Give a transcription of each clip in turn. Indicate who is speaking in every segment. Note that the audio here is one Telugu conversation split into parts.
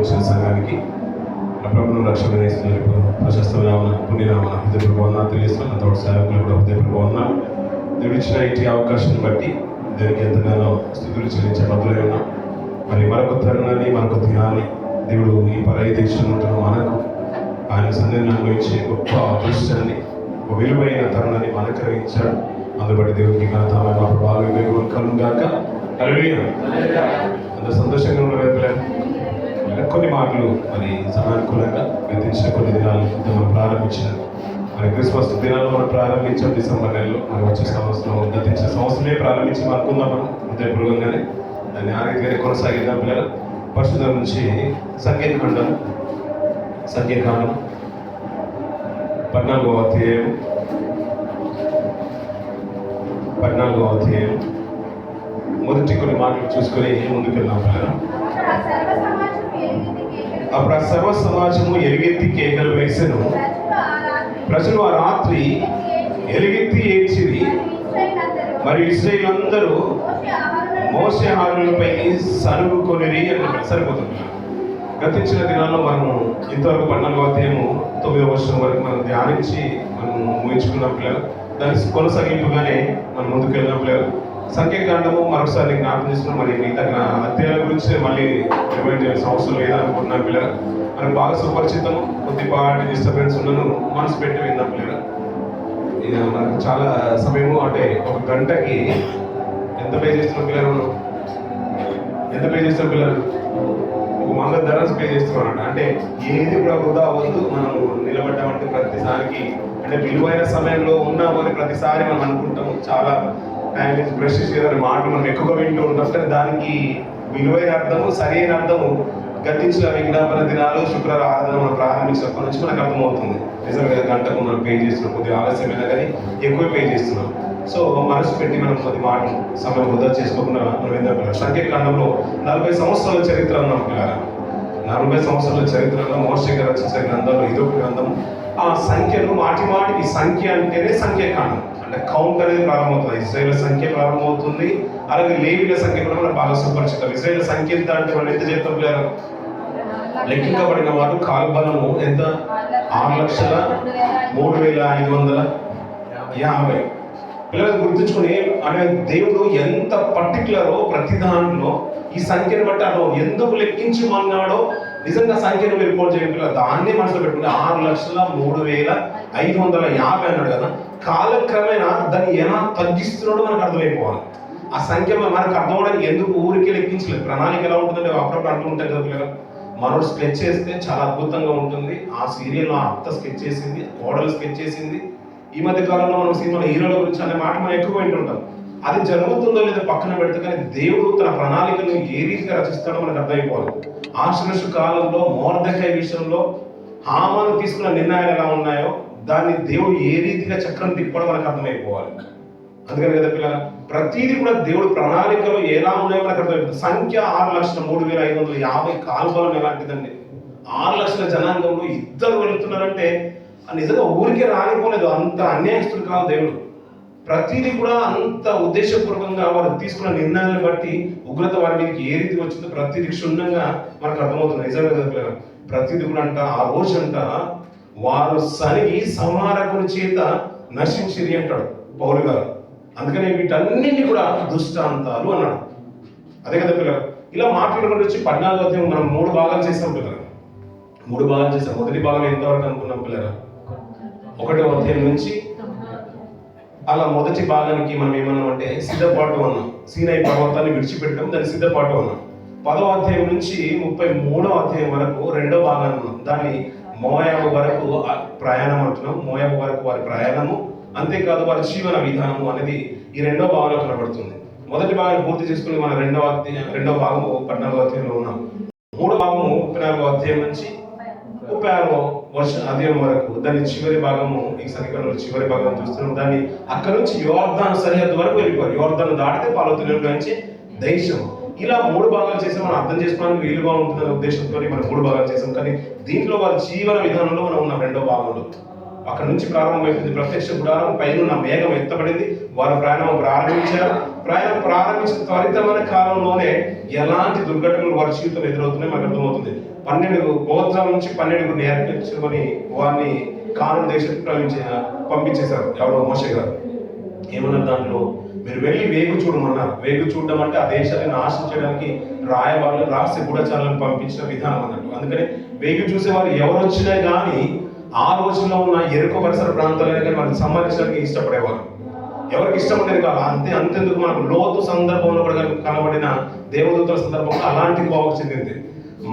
Speaker 1: వచ్చిన సంఘానికి ప్రభుత్వం రక్షణ ప్రశస్తమైన పుణ్యనామన హృదయపూర్వక తెలియజేస్తున్నాను. నాతో సేవకులు కూడా హృదయపూర్వక దేవుడు ఇచ్చిన ఇటు అవకాశాన్ని బట్టి దేవునికి ఎంతగానో స్థుతులు చెల్లించే బదులై ఉన్నాం. మరి మరొక తరుణాన్ని మరొక దినాన్ని దేవుడు ఈ పరాయి దేశంలో ఉంటున్న మనకు ఆయన సన్నిధిని అనుభవించే గొప్ప అదృష్టాన్ని, ఒక విలువైన తరుణాన్ని మనకు కలిగించాడు. అందుబట్టి దేవుడికి ఘనత ప్రభావం కలుగాక. అంత సంతోషంగా ఉన్న కొన్ని మాటలు మరి సమయానుకూలంగా గతించిన కొన్ని దినాలు మనం ప్రారంభించినాం. మరి క్రిస్మస్ దినాల్లో మనం ప్రారంభించాం డిసెంబర్ నెలలో. మనం వచ్చే సంవత్సరం గతించిన సంవత్సరమే ప్రారంభించి అనుకుందాం మనం హృదయపూర్వకంగానే దాన్ని ఆ రీతిగానే కొనసాగిద్దాం. పిల్లలు పరిశుద్ధం నుంచి సంఖ్యాకాండం 14వ అధ్యాయం మొదటి కొన్ని మాటలు చూసుకొని ముందుకు వెళ్దాం. పిల్లలు అప్పుడు ఆ సర్వ సమాజము ఎలుగెత్తి కేకలు వేసెను. ప్రజలు ఆ రాత్రి ఎలుగెత్తి ఏడ్చిరి. మరియు ఇశ్రాయేలీయులందరూ మోషే ఆహారులపై సనుగుకొనిరి అని సరిపోతుంది. గతించిన దినాల్లో మనము ఇంతవరకు 14వ అధ్యాయము 9వ వచనం వరకు మనం ధ్యానించి మనం ముగించుకున్నాం. పిల్లలు దాని కొనసాగింపుగానే మనం ముందుకు వెళ్ళిన పిల్లలు సంఖ్యాకాండము మరొకసారి జ్ఞాపకం చేస్తున్నాం. మరి మిగతా అధ్యాయాల గురించి మళ్ళీ రిమైండ్ చేయాల్సిన అవసరం లేదనుకుంటున్నాం. పిల్లలు మనకు బాగా సుపరిచితము, కొద్దిపాటి డిస్టర్బెన్స్ ఉన్నను మనసు పెట్టి విన్నాం. పిల్లలు ఇది మనకు చాలా సమయము, అంటే ఒక గంటకి ఎంత పే చేస్తున్నాం పిల్లలు? ఎంత పే చేస్తాం పిల్లలు? ఒక మంగ ధరస్ పే చేస్తున్నాం. అంటే ఏది కూడా వృధా అవ్వద్దు. మనం నిలబడ్డామంటే ప్రతిసారికి, అంటే విలువైన సమయంలో ఉన్నామని ప్రతిసారి మనం అనుకుంటాము. చాలా టైం ఇస్ ప్రెషియస్ అనే మాట మనం ఎక్కువగా వింటూ ఉంటాం. కానీ దానికి విలువైన అర్థము, సరైన అర్థము గతించిన విజ్ఞాపన దినాలు శుక్రవారం ఆరాధన మనం ప్రారంభించినప్పటి నుంచి మనకు అర్థమవుతుంది. నిజంగా గంటకు మనం పే చేస్తున్నాం, కొద్దిగా ఆలస్యమైనా కానీ ఎక్కువ పే చేస్తున్నాం. సో మనసు పెట్టి మనం కొద్ది మాట సమయం వృధా చేసుకోకుండా మనం ఏంటంటే సంఖ్యాకాండంలో 40 సంవత్సరాల చరిత్ర ఉన్నాం పిల్లలు. 40 సంవత్సరాల చరిత్రలో మోషే గారు రచించిన గ్రంథంలో ఇదొక గ్రంథం. ఆ సంఖ్యను మాటికి సంఖ్య అంటేనే సంఖ్యాకాండం, అంటే కౌంట్ అనేది ప్రారంభమవుతుంది. ఇశ్రాయేలు సంఖ్య ప్రారంభమవుతుంది. అలాగే లేవీల సంఖ్య కూడా మనం బాగా సుపరిచితం. ఇశ్రాయేలు సంఖ్య ఎంత అంటే మనం ఎంత చెప్తాం పిల్లలు? లెక్కింపబడిన వారు కాల్బలము ఎంత? 6,03,550. పిల్లలు గుర్తుంచుకుని, అనే దేవుడు ఎంత పర్టికులరో ప్రతి దాంట్లో ఈ సంఖ్యను బట్టి అదో ఎందుకు లెక్కించమన్నాడో నిజంగా సంఖ్యను మీరు పోల్ చేయండి. దాన్నే మనసులో పెట్టుకుంటే 6,03,550 అన్నాడు కదా. కాలక్రమేణా దాన్ని ఎలా తగ్గిస్తున్నాడో మనకు అర్థమైపోవాలి. ఆ సంఖ్య మనకు అర్థం అవడానికి ఎందుకు ఊరికే లెక్కించలేదు. ప్రణాళిక ఎలా ఉంటుందంటే అప్పుడప్పుడు అంటూ ఉంటాయి కదా పిల్లలు, మనోడు స్కెచ్ చేస్తే చాలా అద్భుతంగా ఉంటుంది. ఆ సీరియల్లో అత్త స్కెచ్ చేసింది, కోడలు స్కెచ్ చేసింది. ఈ మధ్య కాలంలో మనం సినిమాలో హీరోల గురించి అనే మాట మనం ఎక్కువ వింటుంటాం. అది జరుగుతుందో లేదో పక్కన పెడితే, కానీ దేవుడు తన ప్రణాళికను ఏ రీతిగా రచిస్తాడో మనకు అర్థమైపోవాలి. ఆశ్రషు కాలంలో మొర్దెకై విషయంలో హామాను తీసుకున్న నిర్ణయాలు ఎలా ఉన్నాయో దాన్ని దేవుడు ఏ రీతిగా చక్రం తిప్పడం మనకు అర్థమైపోవాలి. అందుకని కదా పిల్లలు, ప్రతిదీ కూడా దేవుడు ప్రణాళికలు ఎలా ఉన్నాయో మనకు అర్థమైపోతుంది. సంఖ్య 6,03,550 కాల్బలం ఎలాంటిదండి? 6 లక్షల జనాంగంలో ఇద్దరు వెళుతున్నారంటే నిజంగా ఊరికే రానిపోలేదు. అంత అన్యాయస్తుడు కాదు దేవుడు. ప్రతిదీ కూడా అంత ఉద్దేశపూర్వకంగా వారు తీసుకున్న నిర్ణయాలను బట్టి ఉగ్రత వారి మీదకి ఏ రీతి వచ్చిందో ప్రతిదీ క్షుణ్ణంగా మనకు అర్థమవుతుంది. నిజంగా కదా ప్రతిదీ కూడా అంట ఆ రోజంట వారు సరిగి సంహారకుని చేత నశించిరి అంటాడు పౌలు గారు. అందుకని వీటన్నింటినీ కూడా దుష్టాంతాలు అన్నాడు. అదే కదా పిల్లలు, ఇలా మాట్లాడుకుంటూ వచ్చి 14వ అధ్యాయం మనం 3 భాగాలు చేసాం పిల్లలు. 3 భాగాలు చేసాం. మొదటి భాగం ఎంతవరకు అనుకున్నాం పిల్లలు? 1వ అధ్యాయం నుంచి అలా మొదటి భాగానికి మనం ఏమన్నామంటే సిద్ధపాటు అన్నాం. సీనాయి పర్వతాన్ని విడిచిపెట్టడం, దాన్ని సిద్ధపాటు అన్నాం. 10వ అధ్యాయం నుంచి 33వ అధ్యాయం వరకు 2వ భాగాన్ని ఉన్నాం. దాన్ని మోయాబు వరకు ప్రయాణం అంటున్నాం. మోయాబు వరకు వారి ప్రయాణము, అంతేకాదు వారి జీవన విధానము అనేది ఈ 2వ భాగంలో కనబడుతుంది. మొదటి భాగాన్ని పూర్తి చేసుకుని మన 2వ భాగము 14వ అధ్యాయంలో ఉన్నాం. 3వ భాగము 34వ అధ్యాయం నుంచి 36వ అధ్యాయం వరకు, దాని చివరి భాగము ఈ సంఖ్యలో చివరి భాగం చూస్తున్నాం. దాన్ని అక్కడ నుంచి యోర్దాను సరిహద్దు వరకు వెళ్ళిపోయారు. యోర్దాను దాటితే పాలవుతున్న నుంచి దేశం. ఇలా 3 భాగాలు చేసాం. మనం అర్థం చేసుకోవడానికి వీలుగా ఉంటుందనే ఉద్దేశంతో మనం 3 భాగాలు చేసాం. కానీ దీంట్లో వారి జీవన విధానంలో మనం ఉన్నాం 2వ భాగంలో. అక్కడ నుంచి ప్రారంభమైపోయింది. ప్రత్యక్ష గుడారం పైన మేఘం ఎత్తబడింది. వారు ప్రయాణం ప్రారంభించారు. ప్రారంభించిన త్వరితమైన కాలంలోనే ఎలాంటి దుర్ఘటనలు వారి జీవితంలో ఎదురవుతున్నాయి మనకు అర్థమవుతుంది. 12 గోత్రాల నుంచి 12 ఏర్పరచుకొని వారిని కానాను దేశానికి పంపించేశారు. ఎవరో మోషే గారు. ఏమన్నారు దాంట్లో, మీరు వెళ్ళి వేగు చూడమన్నారు. వేగు చూడడం అంటే ఆ దేశాన్ని నాశనం చేయడానికి రాయవాళ్ళు రాసి గూఢచారులను పంపించిన విధానం అన్నట్టు. అందుకని వేగు చూసేవారు ఎవరు వచ్చినా కానీ ఆ రోజుల్లో ఉన్న ఎరుక పరిసర ప్రాంతాలైనా కానీ వాళ్ళకి సంబంధించడానికి ఇష్టపడేవారు. ఎవరికి ఇష్టం ఉండేది కాదు. అంతెందుకు మనకు లోతు సందర్భంలో కూడా కనబడిన దేవదూతల సందర్భంలో అలాంటి కోవకు చెందింది.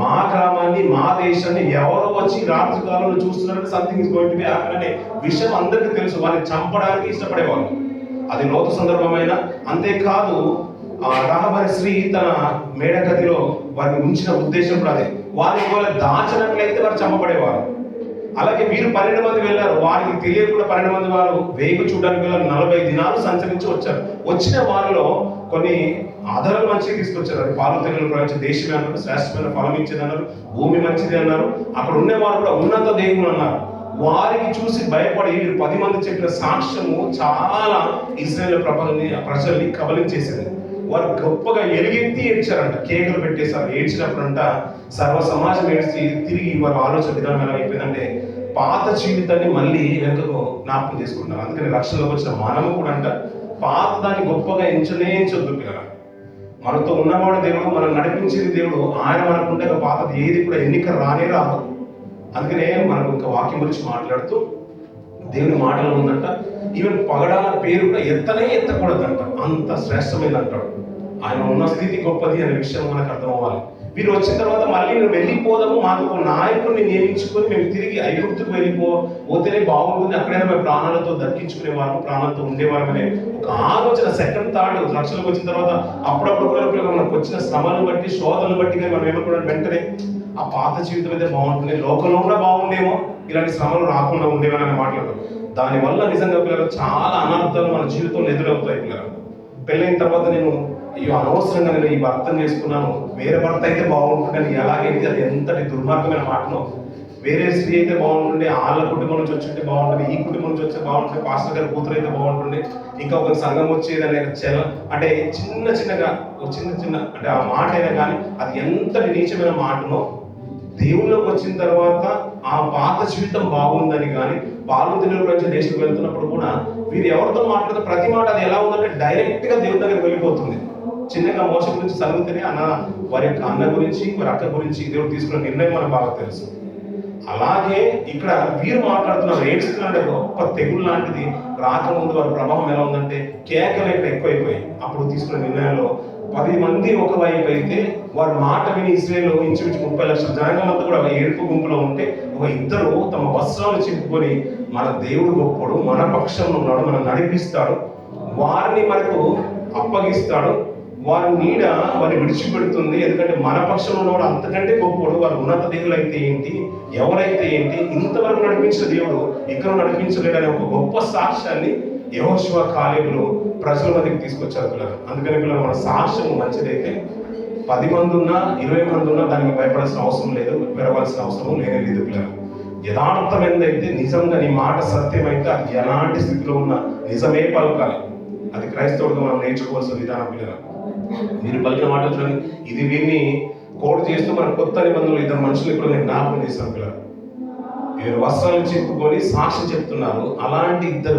Speaker 1: మా గ్రామాన్ని, మా దేశాన్ని ఎవరో వచ్చి రాత్రి కాలంలో చూస్తున్నారంటే something is going to be happen అనే విషయం అందరికీ తెలుసు. వారిని చంపడానికి ఇష్టపడేవాళ్ళు. అది లోతు సందర్భమైన. అంతేకాదు రాహబరి స్త్రీ తన మేడగదిలో వారిని ఉంచిన ఉద్దేశం కూడా అదే. వారిని వాళ్ళు దాచినట్లయితే వారు చంపబడేవారు. అలాగే వీరు 12 మంది వెళ్ళారు. వారికి తెలియకుండా 12 మంది వారు వేగు చూడడానికి వెళ్ళారు. 40 దినాలు సంచరించి వచ్చారు. వచ్చిన వారిలో కొన్ని ఆధారాలు మంచిగా తీసుకొచ్చారు. అది పాలు తేనెలు ప్రవహించే దేశమే అన్నారు, శ్రేష్టమైన ఫలం ఇచ్చేది అన్నారు, భూమి మంచిది అన్నారు. అక్కడ ఉండేవారు కూడా ఉన్నత దేవుడు అన్నారు. వారికి చూసి భయపడి వీరు 10 మంది చెప్పిన సాక్ష్యము చాలా ఇశ్రాయేలు ప్రజల్ని కబలించేసింది. వారు గొప్పగా ఎలుగెత్తి ఏడ్చారంట, కేకలు పెట్టేశారు. ఏడ్చినప్పుడంట సర్వ సమాజం ఏడ్చి తిరిగి వారి ఆలోచన విధానం ఎలా అయిపోయిందంటే పాత జీవితాన్ని మళ్ళీ వెనుకకు జ్ఞాపకం చేసుకుంటున్నారు. అందుకని రక్షణలోకి వచ్చిన మనము కూడా అంట పాత దాన్ని గొప్పగా ఎంచొద్దు పిల్లలు. మనతో ఉన్నవాడు దేవుడు, మనం నడిపించేది దేవుడు. ఆయన మనకుంటే పాతది ఏది కూడా ఎన్నిక రానే రాదు. అందుకనే మనం ఇంకా వాక్యం గురించి మాట్లాడుతూ దేవుని మాటలు ఉందంట, ఈవెన్ పగడాల పేరు కూడా ఎత్తకూడదంట, అంత శ్రేష్టమైన అంటాడు. ఆయన ఉన్న స్థితి గొప్పది అనే విషయం మనకు అర్థం అవ్వాలి. వీరు వచ్చిన తర్వాత మళ్ళీ నువ్వు వెళ్ళిపోదాము, మాకు ఒక నాయకుడిని నియమించుకొని మేము తిరిగి ఐగుప్తుకు పోతేనే బాగుంటుంది, అక్కడైనా మేము ప్రాణాలతో దక్కించుకునేవారు, ప్రాణాలతో ఉండేవారు అనే ఒక ఆలోచన సెకండ్ థాట్ రక్షణకు వచ్చిన తర్వాత అప్పుడప్పుడు కూడా మనకు వచ్చిన శ్రమలను బట్టి, శోధనలు బట్టి కానీ మనం ఏమనుకున్నాం వెంటనే ఆ పాత జీవితం అయితే బాగుంటుంది, లోకంలో కూడా బాగుండేమో, ఇలాంటి శ్రమలు రాకుండా ఉండేవని అని మాట్లాడతాం. దానివల్ల నిజంగా పిల్లలు చాలా అనర్థాలు మన జీవితంలో ఎదురవుతాయి. పిల్లలు పెళ్ళైన తర్వాత నేను అయ్యో అనవసరంగా నేను ఈ భర్తను చేసుకున్నాను, వేరే భర్త అయితే బాగుంటుందని ఎలాగైతే అది ఎంతటి దుర్మార్గమైన మాటలో, వేరే స్త్రీ అయితే బాగుంటుండే, వాళ్ళ కుటుంబం నుంచి వచ్చి బాగుంటుంది, ఈ కుటుంబం నుంచి వచ్చే బాగుంటుంది, పాస్టర్ గారి కూతురు అయితే బాగుంటుంది, ఇంకా ఒక సంఘం వచ్చేది అనే అంటే చిన్నగా చిన్న అంటే ఆ మాట అయినా కానీ అది ఎంతటి నీచమైన మాటనో, దేవుళ్ళకి వచ్చిన తర్వాత ఆ పాత జీవితం బాగుందని కానీ పాలు తినే నుంచి దేశం వెళ్తున్నప్పుడు కూడా వీరు ఎవరితో మాట్లాడితే ప్రతి మాట అది ఎలా ఉందంటే డైరెక్ట్ గా దేవుడి దగ్గరికి వెళ్ళిపోతుంది. చిన్నగా మోస గురించి చదివితేనే వారి యొక్క అన్న గురించి, వారి అక్క గురించి దేవుడు తీసుకున్న నిర్ణయం మనకు బాగా తెలుసు. అలాగే ఇక్కడ వీరు మాట్లాడుతున్నారు, ఏడ్చుతున్నాడు. గొప్ప తెగులు లాంటిది రాకముందు వారి ప్రభావం ఎలా ఉందంటే కేకలు ఇక్కడ ఎక్కువైపోయాయి. అప్పుడు తీసుకున్న నిర్ణయంలో 10 మంది ఒకవైపు అయితే వారి మాట విని ఇశ్రాయేలు ఇంచుమించు 30 లక్షల జనాంగం అంతా కూడా ఏడుపు గుంపులో ఉంటే ఒక ఇద్దరు తమ వస్త్రాలు చింపుకొని మన దేవుడు గొప్పడు, మన పక్షంలో ఉన్నాడు, మనం నడిపిస్తాడు, వారిని మనకు అప్పగిస్తాడు, వారి నీడ వారిని విడిచిపెడుతుంది, ఎందుకంటే మన పక్షంలో ఉన్నవాడు అంతకంటే గొప్పడు, వారు ఉన్నత దేవులు అయితే ఏంటి, ఎవరైతే ఏంటి, ఇంతవరకు నడిపించిన దేవుడు ఇక్కడ నడిపించలేడనే ఒక గొప్ప సాక్ష్యాన్ని యెహోషువ కాలేబులు ప్రజల మధ్యకి తీసుకొచ్చారు పిల్లలు. అందుకని పిల్లలు మన సాక్ష్యం మంచిదైతే 10 మంది ఉన్నా 20 మంది ఉన్నా దానికి భయపడాల్సిన అవసరం లేదు, పెరగాల్సిన అవసరం లేదు పిల్లలు. యథార్థమైనదైతే నిజంగా నీ మాట సత్యమైతే అది ఎలాంటి స్థితిలో ఉన్నా నిజమే పలకాలి. అది క్రైస్తవుడిగా మనం నేర్చుకోవాల్సిన విధానం పిల్లలు. మీరు పలికిన మాట చూడండి, ఇది వీరిని కోడ్ చేస్తూ మన కొత్త నిబంధనలు 2 మనుషులు ఇప్పుడు నేను జ్ఞాపకం చేస్తాను పిల్లలు. వీరు వస్త్రాలు చింపుకొని సాక్ష్యం చెప్తున్నారు. అలాంటి 2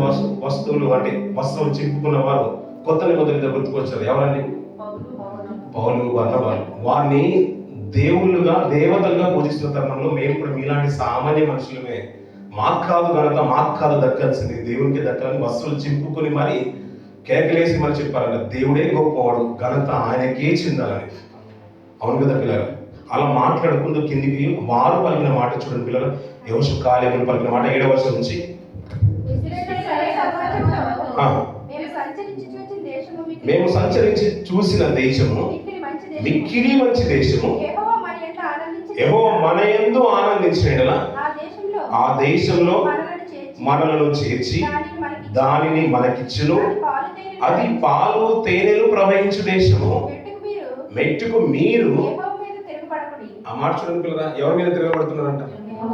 Speaker 1: వస్తువులు అంటే వస్త్రాలు చింపుకున్న వారు కొత్త నిబంధనలు గుర్తుకొచ్చారు. ఎవరండి? పౌలు, బర్నబాలు. వారిని దేవుళ్ళుగా, దేవతలుగా పూజిస్తున్న తరుణంలో మేము కూడా మీలాంటి సామాన్య మనుషులమే, మాకు కాదు ఘనత, మాకు కాదు దక్కాల్సింది, దేవునికి దక్కాలని వస్త్రాలు చింపుకొని మరి కేకలేసి మరి చెప్పారంట, దేవుడే గొప్పవాడు, ఘనత ఆయనకే చెందాలని. అవును కదా పిల్లలు? అలా మాట్లాడుకుంటూ కిందికి వారు పలికిన మాట చూడండి పిల్లలు. యెహోషువ కాలేబులు పలికిన మాట 7వ వచనం నుంచి, మేము సంచరించి చూసిన దేశము మిక్కిలి మంచి దేశము, యెహోవా మన యందు ఆనందించిన ఆ దేశంలో మనలను చేర్చి దానిని మనకిచ్చును, అది పాలు తేనెలు ప్రవహించు దేశము, మెట్టుకు మీరు ఆ మాట చూడండి పిల్లరా, ఎవరి మీద తిరగబడుతున్నారంట?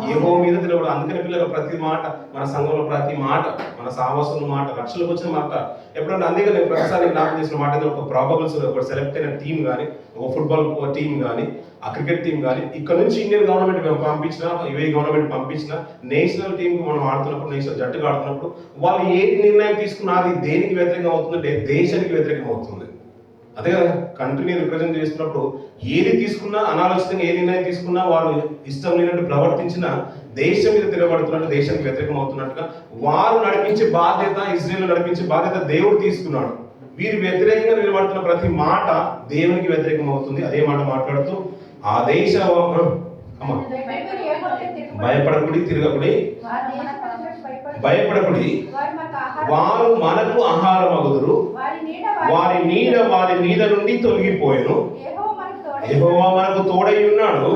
Speaker 1: యెహోవా మీద తిరగబడు. అందుకని పిల్లలు ప్రతి మాట, మన సంఘంలో ప్రతి మాట, మన సావాసంలో మాట, రక్షణకు వచ్చిన మాట ఎప్పుడంటే, అందుకే నేను ప్రతిసారి జ్ఞాపకం చేసిన మాట, ఒక ప్రాబబుల్స్ ఒక సెలెక్ట్ అయిన టీం కానీ, ఒక ఫుట్బాల్ టీం కానీ, ఆ క్రికెట్ టీం కానీ, ఇక్కడ నుంచి ఇండియన్ గవర్నమెంట్ పంపించిన, యుఏ గవర్నమెంట్ పంపించిన నేషనల్ టీంకి మనం ఆడుతున్నప్పుడు, నేషనల్ జట్టుగా ఆడుతున్నప్పుడు వాళ్ళు ఏ నిర్ణయం తీసుకున్నా అది దేనికి వ్యతిరేకం అవుతుందంటే దేశానికి వ్యతిరేకం అవుతుంది. అదే కదా, కంట్రీని రిప్రజెంట్ చేస్తున్నప్పుడు ఏది తీసుకున్నా, అనాలోచితంగా ఏ నిర్ణయం తీసుకున్నా, వారు ఇష్టం లేనట్టు ప్రవర్తించిన దేశం మీద తిరగబడుతున్నట్టు, దేశానికి వ్యతిరేకం అవుతున్నట్టుగా వారు నడిపించే బాధ్యత, ఇజ్రాయేల్ నడిపించే బాధ్యత దేవుడు తీసుకున్నాడు. వీరు వ్యతిరేకంగా నిలబడుతున్న ప్రతి మాట దేవునికి వ్యతిరేకం అవుతుంది. అదే మాట మాట్లాడుతూ ఆ దేశ భయపడకుడి, తిరగకుడి, భయపడకుడి, వారు మనకు ఆహారం అగుదురు, వారి నీడ వారి మీద నుండి తొలగిపోయాను, యెహోవా మనకు తోడై ఉన్నాడు,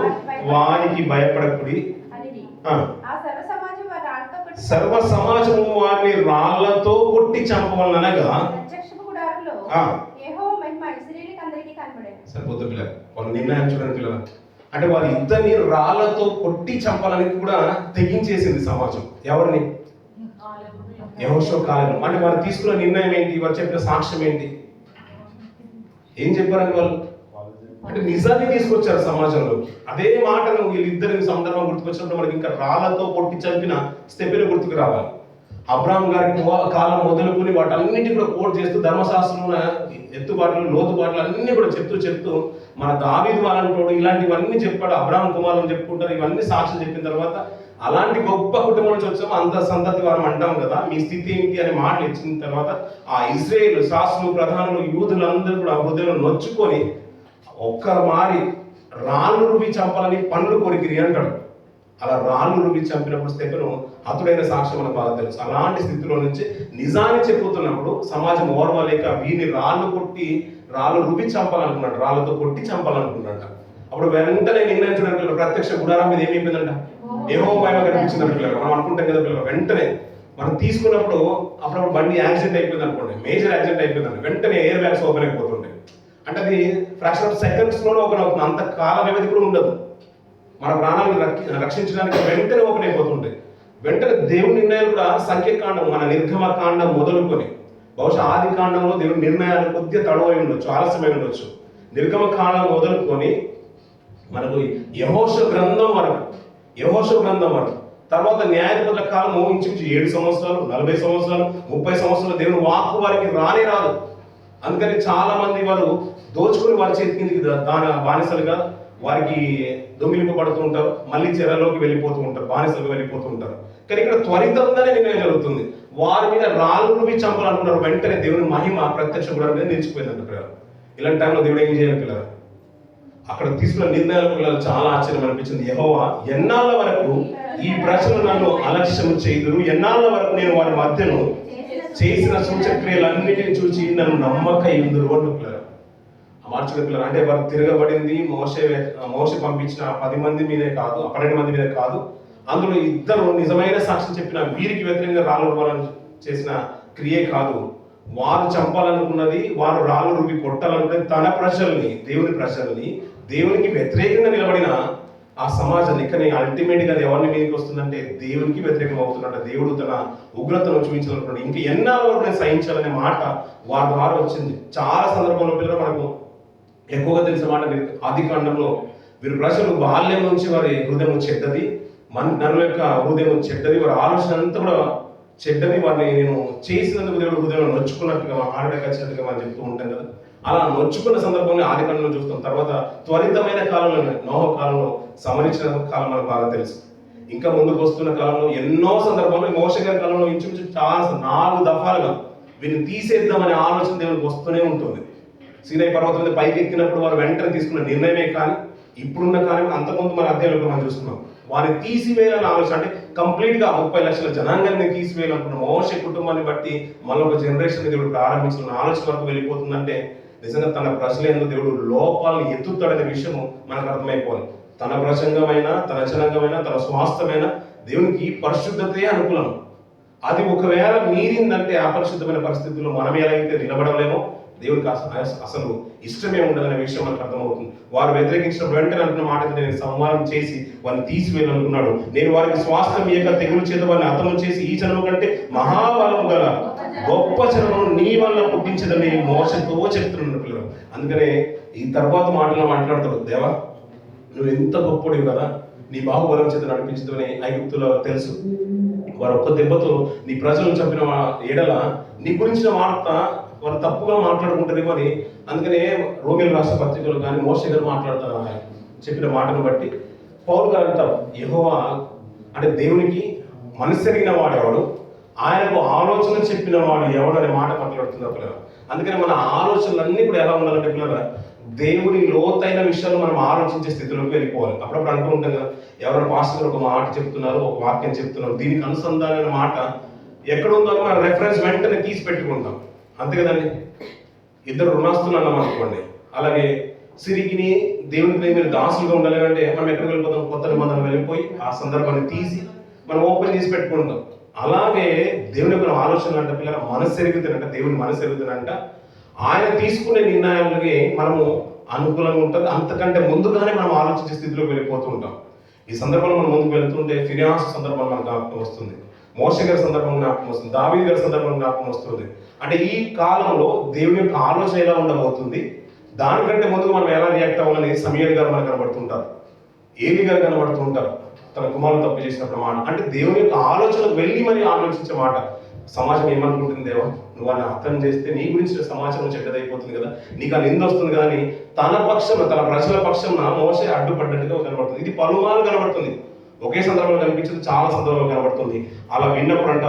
Speaker 1: వారికి భయపడకుడి. సర్వ సమాజము వారిని రాళ్లతో కొట్టి చంపవలనగా సరిపోతుంది పిల్లలు. వాళ్ళ నిర్ణయం చూడండి పిల్లలు, అంటే వారి ఇద్దరిని రాళ్లతో కొట్టి చంపాలని కూడా తెగించేసింది సమాజం. ఎవరిని? యెహోషువ కాలంలో. అంటే వారు తీసుకున్న నిర్ణయం ఏంటి? వారు చెప్పిన సాక్ష్యం ఏంటి? ఏం చెప్పారని వాళ్ళు? అంటే నిజాన్ని తీసుకొచ్చారు సమాజంలోకి. అదే మాటను వీళ్ళిద్దరిని సందర్భం గుర్తుకొచ్చినప్పుడు మనకి ఇంకా రాళ్లతో కొట్టి చంపిన స్టెఫెను గుర్తుకు రావాలి. అబ్రాహాం గారి కాలం మొదలుకొని వాటన్నిటి కూడా కోట్ చేస్తూ ధర్మశాస్త్రంలో ఎత్తుబాట్లు, లోతుబాట్లు అన్ని కూడా చెప్తూ మన దావీదు వాళ్ళంటోడు ఇలాంటివన్నీ చెప్పాడు. అబ్రాహాం కుమారులను చెప్పుకుంటారు. ఇవన్నీ సాక్ష్యం చెప్పిన తర్వాత అలాంటి గొప్ప కుటుంబం నుంచి వచ్చాము, అంత సంతతి వారం అంటాం కదా, మీ స్థితి ఏంటి అనే మాటలు ఇచ్చిన తర్వాత ఆ ఇజ్రాయేల్ శాస్త్రులు, ప్రధానులు, యూదులందరూ కూడా హృదయంలో నొచ్చుకొని ఒక్కరు మారి రాళ్ళు రువి చంపాలని పండ్లు కొరికిరి అంటాడు. అలా రాళ్ళు రువి చంపినప్పుడు స్టెఫెను హతుడైన సాక్ష్యం మనకు బాగా తెలుసు. అలాంటి స్థితిలో నుంచి నిజాన్ని చెప్పుతున్నప్పుడు సమాజం ఓర్వలేక వీరిని రాళ్ళు రువి చంపాలనుకున్నాడు, రాళ్ళతో కొట్టి చంపాలనుకున్నాడు. అప్పుడు వెంటనే నిర్ణయించడానికి ప్రత్యక్ష గుడారం మీద ఏమైపోయిందంట? యెహోవా మహిమ కనిపించిందంట పిల్లలు. మనం అనుకుంటాం కదా పిల్లలు, వెంటనే మనం తీసుకున్నప్పుడు అప్పుడప్పుడు బండి యాక్సిడెంట్ అయిపోయింది అనుకోండి, మేజర్ యాక్సిడెంట్ అయిపోయిందండి, వెంటనే ఎయిర్ బ్యాగ్స్ ఓపెన్ అయిపోతుంటాయి. అంటే అది ఫ్రాక్షన్ ఆఫ్ సెకండ్స్ లోనే ఓపెన్ అవుతుంది. అంత కాల వ్యవధి కూడా ఉండదు. మన ప్రాణాలను రక్షించడానికి వెంటనే ఓపెన్ అయిపోతుంటాయి. వెంటనే దేవుని నిర్ణయాలు కూడా సంఖ్యాకాండం, మన నిర్గమకాండం మొదలుకొని బహుశా ఆది కాండంలో దేవుని నిర్ణయాలు కొద్దిగా తడవై ఉండొచ్చు, ఆలస్యమై ఉండొచ్చు. నిర్గమకాండం మొదలుకొని మనకు యెహోషువ గ్రంథం వరకు, తర్వాత న్యాయాధిపతుల కాలము ఇంచుమించు 7 సంవత్సరాలు, 40 సంవత్సరాలు, 30 సంవత్సరాలు దేవుని వాక్కు వారికి రాదు. అందుకని చాలా మంది వారు దోచుకుని వారి చేతి కిందికి బానిసలుగా వారికి దొంగిలింపబడుతూ ఉంటారు, మళ్ళీ చెరలోకి వెళ్ళిపోతూ ఉంటారు, బానిసలుగా వెళ్ళిపోతూ ఉంటారు. కానీ ఇక్కడ త్వరితంగానే నిర్ణయం జరుగుతుంది. వారి మీద రాళ్ళు రువి చంపాలనుకున్నారు. వెంటనే దేవుని మహిమ ప్రత్యక్ష గుడారం మీద నిలిచిపోయిందంట పిల్లలు. ఇలాంటి టైంలో దేవుడు ఏం చేయాలి పిల్లలు? అక్కడ తీసుకున్న నిర్ణయాలు పిల్లలు చాలా ఆశ్చర్యం అనిపించింది. యెహోవా, ఎన్నాళ్ళ వరకు ఈ ప్రజలు నన్ను అలక్ష్యం చేయుదురు, ఎన్నాళ్ళ వరకు నేను వారి మధ్యను చేసిన సూచక్రియలన్నిటిని చూసి నన్ను నమ్మక ఎందురు అంటూ పిల్లలు. మార్చుకునే పిల్లలు అంటే వారు తిరగబడింది మోషే పంపించిన 10 మంది మీదే కాదు, 12 మంది మీదే కాదు, అందులో ఇద్దరు నిజమైన సాక్ష్యం చెప్పిన వీరికి వ్యతిరేకంగా రాళ్ళు రువ్వాలని చేసిన క్రియే కాదు. వారు చంపాలనుకున్నది, వారు రాళ్ళు రువి కొట్టాలనుకున్నది తన ప్రజల్ని, దేవునికి వ్యతిరేకంగా నిలబడిన ఆ సమాజాన్ని. కానీ అల్టిమేట్ గా ఎవరిని మీదకి వస్తుందంటే దేవునికి వ్యతిరేకం అవుతున్నట్ట. దేవుడు తన ఉగ్రతను చూపించాలనుకున్నాడు. ఇంకా ఎన్నాళ్ళ వరకు నేను సహించాలనే మాట వారి ద్వారా వచ్చింది. చాలా సందర్భంలో పిల్లలు మనకు ఎక్కువగా తెలిసిన మాట ఆది కాండంలో వీరు ప్రజలు బాల్యం నుంచి వారి హృదయం చెడ్డది, నరుల యొక్క హృదయం చెడ్డది, వారి ఆలోచన అంతా కూడా చెడ్డది, వారిని నేను చేసినందుకు దేవుడు హృదయం నొచ్చుకున్నట్టుగా ఆడడానికి వచ్చినట్టుగా మనం చెప్తూ ఉంటాం కదా. అలా నొచ్చుకున్న సందర్భంలో ఆది కాలంలో చూస్తాం. తర్వాత త్వరితమైన కాలంలో నోహ కాలంలో సమరించిన కాలం మనకు బాగా తెలుసు. ఇంకా ముందుకు వస్తున్న కాలంలో ఎన్నో సందర్భాల్లో మోషే గారి కాలంలో ఇంచుమించు చాలా 4 దఫాలుగా వీరిని తీసేద్దామనే ఆలోచన దేవునికి వస్తూనే ఉంటుంది. సీనాయి పర్వతం మీద పైకి ఎక్కినప్పుడు వారు వెంటనే తీసుకున్న నిర్ణయమే కానీ ఇప్పుడున్న కానీ అంతకుముందు మన అధ్యాయంలో మనం చూస్తున్నాం. వారిని తీసివేయాలని ఆలోచన, అంటే కంప్లీట్ గా 30 లక్షల జనాంగాన్ని తీసివేయాలనుకున్న మోషే కుటుంబాన్ని బట్టి మళ్ళీ ఒక జనరేషన్ దేవుడు ప్రారంభించిన ఆలోచన వరకు వెళ్ళిపోతుందంటే నిజంగా తన ప్రజలందు దేవుడు లోపాలను ఎత్తుతాడనే విషయము మనకు అర్థమైపోవాలి. తన ప్రసంగమైన, తన జనాంగమైన, తన స్వాస్థమైన దేవునికి పరిశుద్ధతే అనుకూలం. అది ఒకవేళ మీరిందంటే అపరిశుద్ధమైన పరిస్థితుల్లో మనం ఎలా అయితే నిలబడలేమో దేవుడికి అసలు ఇష్టమే ఉండదనే విషయం మనకు అర్థమవుతుంది. వారు వ్యతిరేకించిన వెంటనే అంటున్న మాట, నేను సంహారం చేసి వారిని తీసివేయాలనుకున్నాడు. నేను వారికి స్వాస్థ్యం ఇయ్యక తెగులు చేత వారిని హతము చేసి ఈ జనము కంటే మహాబలం గల గొప్ప జనమును నీ వల్ల పుట్టించదని మోసతో చెప్తున్నాడు పిల్లలు. అందుకనే ఈ తర్వాత మాటలో మాట్లాడతాడు, దేవా నువ్వు ఎంత గొప్పడివి కదా, నీ బాహుబలం చేత నడిపించదని ఐగుప్తులో తెలుసు. వారు ఒక్క దెబ్బతో నీ ప్రజలను చంపిన ఎడల నీ గురించిన వార్త వారు తప్పుగా మాట్లాడుకుంటారేమో అని. అందుకనే రోమిల రాష్ట్ర పత్రికలు కానీ మోషే గారు మాట్లాడతారు చెప్పిన మాటను బట్టి. పౌలు గారు అంటారు, యెహోవా అంటే దేవునికి మనసెరిగిన వాడెవడు, ఆయనకు ఆలోచన చెప్పిన వాడు ఎవడు అనే మాట మాట్లాడుతున్నారు పిల్లలు. అందుకని మన ఆలోచనలన్నీ కూడా ఎలా ఉండాలంటే పిల్లలు, దేవుని లోతైన విషయాలు మనం ఆలోచించే స్థితిలోకి వెళ్ళిపోవాలి. అప్పుడప్పుడు అంటూ ఉంటాం కదా, ఎవరైనా పాస్టర్ ఒక మాట చెప్తున్నారు, ఒక వాక్యం చెప్తున్నారు, దీనికి అనుసంధానమైన మాట ఎక్కడ ఉందో మనం రెఫరెన్స్ వెంటనే తీసి పెట్టుకుంటాం, అంతే కదండి. ఇద్దరు రుణాస్తులు అన్నాం అనుకోండి, అలాగే సిరిగిని దేవుని మీరు దాసులుగా ఉండాలి అంటే మనం ఎక్కడికి వెళ్ళిపోతాం, కొత్త నిబంధనలు వెళ్ళిపోయి ఆ సందర్భాన్ని తీసి మనం ఓపెన్ చేసి పెట్టుకుంటాం. అలాగే దేవుని యొక్క ఆలోచనలు అంటే పిల్లల మనసు ఎరుగుతానంట, దేవుని మనసు ఎరుగుతానంట. ఆయన తీసుకునే నిర్ణయాలకి మనము అనుకూలంగా ఉంటుంది, అంతకంటే ముందుగానే మనం ఆలోచించే స్థితిలోకి వెళ్ళిపోతూ ఉంటాం. ఈ సందర్భంలో మనం ముందుకు వెళ్తుంటే ఫినియాస్ సందర్భం మనకు జ్ఞాపకం వస్తుంది, మోషే గారి సందర్భం జ్ఞాపకం వస్తుంది, దావీదు గారి సందర్భం జ్ఞాపకం వస్తుంది. అంటే ఈ కాలంలో దేవుని యొక్క ఆలోచన ఎలా ఉండబోతుంది, దానికంటే ముందుగా మనం ఎలా రియాక్ట్ అవ్వాలని సమూయేలు గారు మనకు కనబడుతుంటారు, ఏలీ గారు కనబడుతుంటారు. తన కుమారుడు తప్పు చేసినప్పుడు మాట అంటే దేవుని యొక్క ఆలోచనకు వెళ్ళి మరి ఆలోచించే మాట. సమాజం ఏమనుకుంటుంది, దేవా నువ్వు అని అర్థం చేస్తే నీ గురించి సమాచారం చెడ్డదైపోతుంది కదా, నీకు ఆ నింద వస్తుంది కదా అని తన పక్షం తన ప్రజల పక్షం మోసే అడ్డుపడ్డట్టుగా కనబడుతుంది. ఇది పలుమార్లు కనబడుతుంది, ఒకే సందర్భంలో కనిపించింది, చాలా సందర్భంలో కనబడుతుంది. అలా విన్నప్పుడు అంట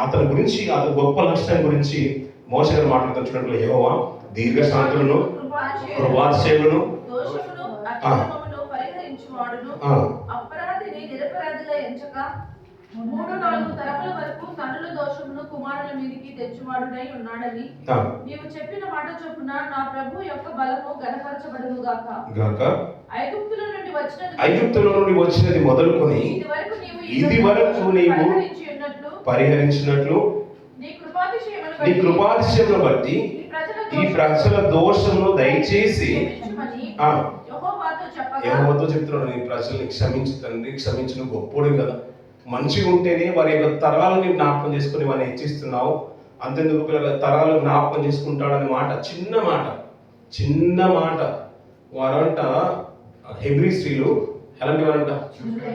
Speaker 1: అతని గురించి, అతని గొప్ప లక్షణం గురించి మోసే గారు మాట్లాడుతూ చూడండి, యెహోవా దీర్ఘశాంతులను కృపాతిశయములను
Speaker 2: అపరాధిని నిరపరాధిగా ఎంచక 3-4 తరముల వరకు తండ్రుల దోషమును కుమారుల మీదికి తెచ్చువాడునై ఉన్నాడని నీవు చెప్పిన మాట చొప్పున నా ప్రభు యొక్క బలము ఘనపరచబడును గాక.
Speaker 1: ఐగుప్తులో నుండి వచ్చినది మొదలుకొని ఇది వరకు నీవు పరిహరించినట్లు నీ కృపాతిశయమును బట్టి ఈ ప్రజల దోషమును దయచేసి యెహోవాతో చెప్తున్నాడు, నీ ప్రజల్ని క్షమించు తండ్రి, క్షమించిన గొప్పోడు కదా, మంచిగా ఉంటేనే వారి యొక్క తరాలని జ్ఞాపకం చేసుకుని వారిని హెచ్చిస్తున్నావు. అంతెందుకు పిల్లల తరాలు జ్ఞాపకం చేసుకుంటాడనే మాట, చిన్న మాట. వారంట హెబ్రీ స్త్రీలు ఎలాంటి వారంట,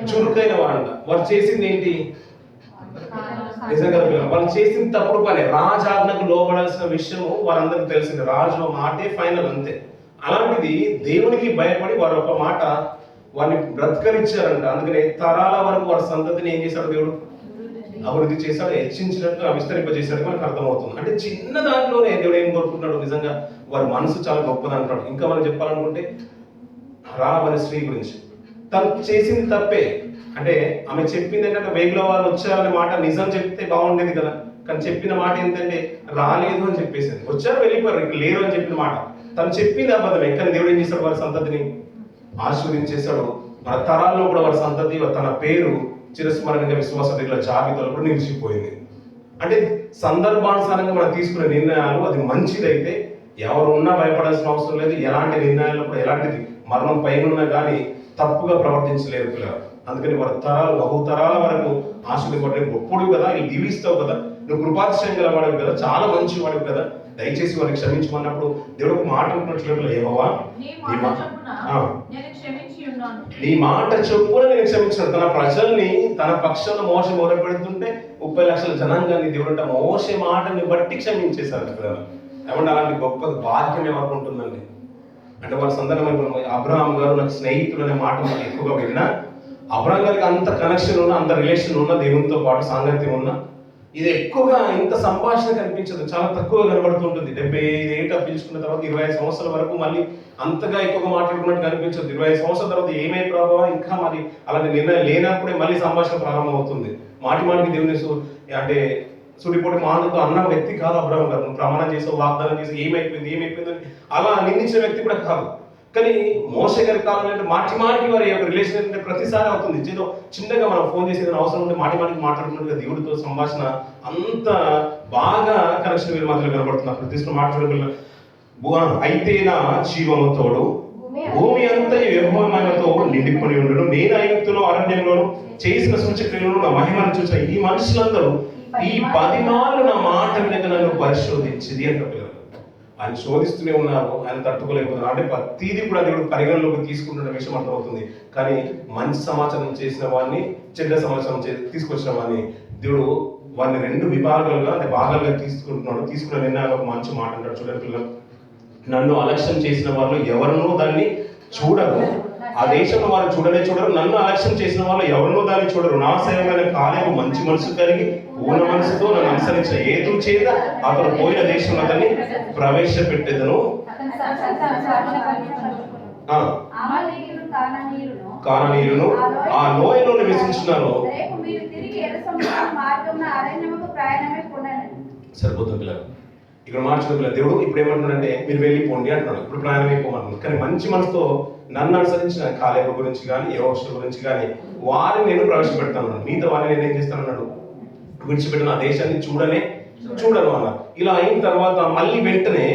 Speaker 1: చురుకైన వారంట. వారు చేసింది ఏంటి, నిజంగా వాళ్ళు చేసింది తప్పుడు పని. రాజాజ్ఞకు లోబడాల్సిన విషయము వారందరికీ తెలిసింది, రాజు మాటే ఫైనల్ అంతే. అలాంటిది దేవునికి భయపడి వారు ఒక మాట వారిని బ్రతకనిచ్చారంట. అందుకని తరాల వరకు వారి సంతతిని ఏం చేశాడు దేవుడు, అభివృద్ధి చేశాడు, హెచ్చించినట్టు విస్తరింపజేశాడు మనకు అర్థమవుతుంది. అంటే చిన్న దాంట్లోనే దేవుడు ఏం కోరుకుంటున్నాడు, నిజంగా వారి మనసు చాలా గొప్పది అంటాడు. ఇంకా మనం చెప్పాలనుకుంటే రాహాబు అనే స్త్రీ గురించి, తను చేసింది తప్పే. అంటే ఆమె చెప్పింది ఏంటంటే వేగుల వాళ్ళు వచ్చారనే మాట నిజం చెప్తే బాగుండేది కదా, కానీ చెప్పిన మాట ఏంటంటే రాలేదు అని చెప్పేసింది. వచ్చారు వెళ్ళిపోయారు, ఇక్కడ లేరు అని చెప్పిన మాట. తను చెప్పింది అబద్ధమే, కానీ దేవుడు ఏం చేశాడు, వారి సంతతిని ఆశీర్వదించేశాడు. మన తరాల్లో కూడా వారి సంతతి తన పేరు చిరస్మరణంగా విశ్వాస జాబితాలో కూడా నిలిచిపోయింది. అంటే సందర్భానుసారంగా మనం తీసుకునే నిర్ణయాలు అది మంచిదైతే ఎవరున్నా భయపడాల్సిన అవసరం లేదు. ఎలాంటి నిర్ణయాల్లో కూడా ఎలాంటిది మరణం పైన కానీ తప్పుగా ప్రవర్తించలేరు పిల్లలు. అందుకని వారి తరాలు బహుతరాల వరకు ఆశీర్వదించబడే గొప్పడు కదా, ఇది దీవిస్తావు కదా, నువ్వు కృపాతిశయం గలవాడివి కదా, చాలా మంచి వాడివి కదా, దయచేసి వారిని క్షమించమన్నప్పుడు దేవుడు ఒక మాట అంటున్నట్లు, యెహోవా నీ మాట చొప్పున నేను క్షమించాను. తన ప్రజల్ని తన పక్షంలో మోస మొదలుపెడుతుంటే 30 లక్షల జనాంగాన్ని దేవుడు అంటే మోసే మాటని బట్టి క్షమించేశారు కదా. ఏమంటే అలాంటి గొప్ప భాగ్యం ఎవరికి ఉంటుందండి. అంటే వాళ్ళ సందర్భం అబ్రహాం గారు నాకు స్నేహితులు అనే మాట మనం ఎక్కువగా విన్నా, అబ్రహాం గారికి అంత కనెక్షన్ ఉన్న, అంత రిలేషన్ ఉన్న, దేవునితో పాటు సాంగత్యం ఉన్న, ఇది ఎక్కువగా ఇంత సంభాషణ కనిపించదు, చాలా తక్కువ కనబడుతుంటుంది. 75 ఏట పిలుచుకున్న తర్వాత 25 సంవత్సరాల వరకు మళ్ళీ అంతగా ఎక్కువగా మాట్లాడుకున్నట్టు కనిపించదు. 25 సంవత్సరాల తర్వాత ఏమై ప్రభావం ఇంకా మరి అలాంటి నిర్ణయం లేనప్పుడే మళ్ళీ సంభాషణ ప్రారంభం అవుతుంది. మాటికి దేవుని అంటే సుడిపోటి మాటతో అన్న వ్యక్తి కాదు అబ్రహాం గారు. నువ్వు ప్రమాణం చేసావు, వాగ్దానం చేసి ఏమైపోయింది అలా నిందించిన వ్యక్తి కూడా కాదు. కానీ మోసే గారి కాలంలో అంటే మాటికి వారి యొక్క రిలేషన్ ఏంటంటే ప్రతిసారి అవుతుంది. ఏదో చిన్నగా మనం ఫోన్ చేసేది అవసరం ఉంటే మాటికి మాట్లాడుతున్నట్టుగా దేవుడితో సంభాషణ అంత బాగా కనెక్షన్ వీరి మధ్యలో కనబడుతుంది. అప్పుడు తీసుకున్న మాట్లాడుకున్న అయితే నా జీవము తోడు భూమి అంతా యెహోవా మహిమతో నిండిపోయి ఉండును. నేను ఐగుప్తులో అరణ్యంలోను చేసిన సూచక్రియలను నా మహిమను చూసిన ఈ మనుషులందరూ ఈ 10 మార్లు నా మాట వినక నన్ను పరిశోధించింది అంటారు. ఆయన శోధిస్తూనే ఉన్నారు, ఆయన తట్టుకోలేకపోతున్నారు. అంటే ప్రతిదీ కూడా దేవుడు పరిగణలోకి తీసుకుంటున్న విషయం అర్థమవుతుంది. కానీ మంచి సమాచారం చేసిన వాడిని, చెడ్డ సమాచారం తీసుకొచ్చిన వాడిని దేవుడు వాడిని 2 విభాగాలుగా అంటే భాగాలుగా తీసుకుంటున్నాడు. తీసుకున్న నిర్ణయాలు ఒక మంచి మాట అంటాడు. చూడండి పిల్లలు, నన్ను అలక్ష్యం చేసిన వాళ్ళు ఎవరినో దాన్ని చూడరు, ఆ దేశంలో వారు చూడరు. నన్ను అలక్ష్యం చేసిన వాళ్ళు ఎవరినో దాన్ని చూడరు. నా సేవమైన కాలేబు మంచి మనసు కలిగి పూర్ణ మనసుతో నన్ను అనుసరించిన ఏదు చేత అతను పోయిన దేశంలో అతన్ని ప్రవేశపెట్టేదను. కానానీయులను ఆ లోయలో నివసించున్నారు. సరిపోతుంది పిల్లలు. ఇక్కడ మార్చిన పిల్లలు దేవుడు ఇప్పుడు ఏమంటున్నాడంటే మీరు వెళ్ళిపోండి అంటున్నాడు. ఇప్పుడు ప్రయాణం అయిపోమంటున్నాడు. కానీ మంచి మనసుతో నన్ను అనుసరించిన కాలేబు గురించి కానీ యెహోషువ గురించి కానీ వారిని నేను ప్రవేశపెడతాను, మిగతా వారిని నేను ఏం చేస్తానన్నాడు, విడిచిపెట్టిన ఆ దేశాన్ని చూడను అన్నారు. ఇలా అయిన తర్వాత మళ్ళీ వెంటనే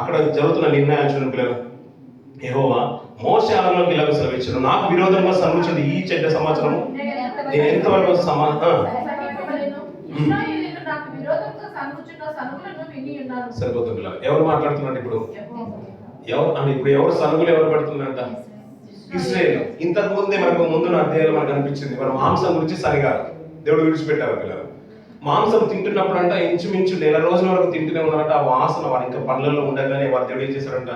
Speaker 1: అక్కడ జరుగుతున్న నిర్ణయాలు చూడండి పిల్లలు. యెహోవా మోషే ఆరంలోకి ఇలాగ సెలవిచ్చాడు, నాకు విరోధంగా సంభవించింది ఈ చెడ్డ సమాచారము నేను ఎంతవరకు సరిపోతుంది పిల్లలు. ఎవరు మాట్లాడుతున్నారు ఇప్పుడు? ఎవరు సనుగులు ఎవరు పడుతున్నారంట? ఇశ్రాయేలు. ఇంతకు ముందే మనకు ముందున్న అధ్యాయంలో మనకు అనిపించింది మన మాంసం గురించి సరిగా దేవుడు విడిచిపెట్టారు పిల్లలు. మాంసం తింటున్నప్పుడు అంట ఇంచుమించు 1 రోజుల వరకు తింటూనే ఉన్నారంట. ఆ వాసన వారి ఇంకా పనులలో ఉండగానే వారు దేవుడు ఏం చేశారంట,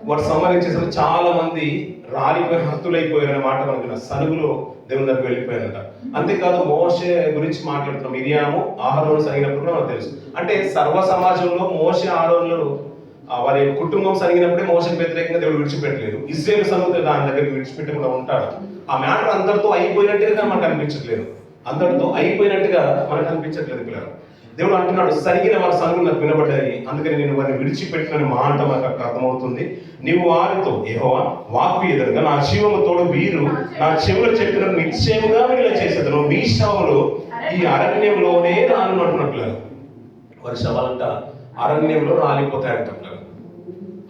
Speaker 1: వారు సంహరించేసారు. చాలా మంది రాలిపోయి హతులైపోయారనే మాట మనకు సనుగులు దేవుని దగ్గరికి వెళ్ళిపోయారంట. అంతేకాదు మోషే గురించి మాట్లాడుతున్నాం. మిరియాము ఆహారం సరిగినప్పుడు కూడా మనకు తెలుసు. అంటే సర్వ సమాజంలో మోషే ఆహారంలో వారి కుటుంబం సరిగినప్పుడే మోషకి వ్యతిరేకంగా దేవుడు విడిచిపెట్టలేదు. ఇశ్రాయేలు సంగతి దాని దగ్గరికి విడిచిపెట్టకుండా ఉంటాడు. ఆ మ్యాటర్ అందరితో అయిపోయినట్టుగా మనకు అనిపించట్లేదు. అందరితో అయిపోయినట్టుగా మనకు అనిపించట్లేదు పిల్లలు. దేవుడు అంటున్నాడు, సరిగిన వారి సంగతులు నాకు వినబడ్డాయి, అందుకని నేను వారిని విడిచిపెట్టిన మాట మనకు అర్థమవుతుంది. నీవు వారితో యెహోవా వాక్కు ఎదురుగా నా జీవము తోడు వీరు నా చెవులు చెప్పిన నిశ్చయముగా వీళ్ళ చేసేదను, మీ శవములు ఈ అరణ్యంలోనే రానున్నట్టున్నట్లు. వారి శవాలంట అరణ్యంలో రాలిపోతాయంట.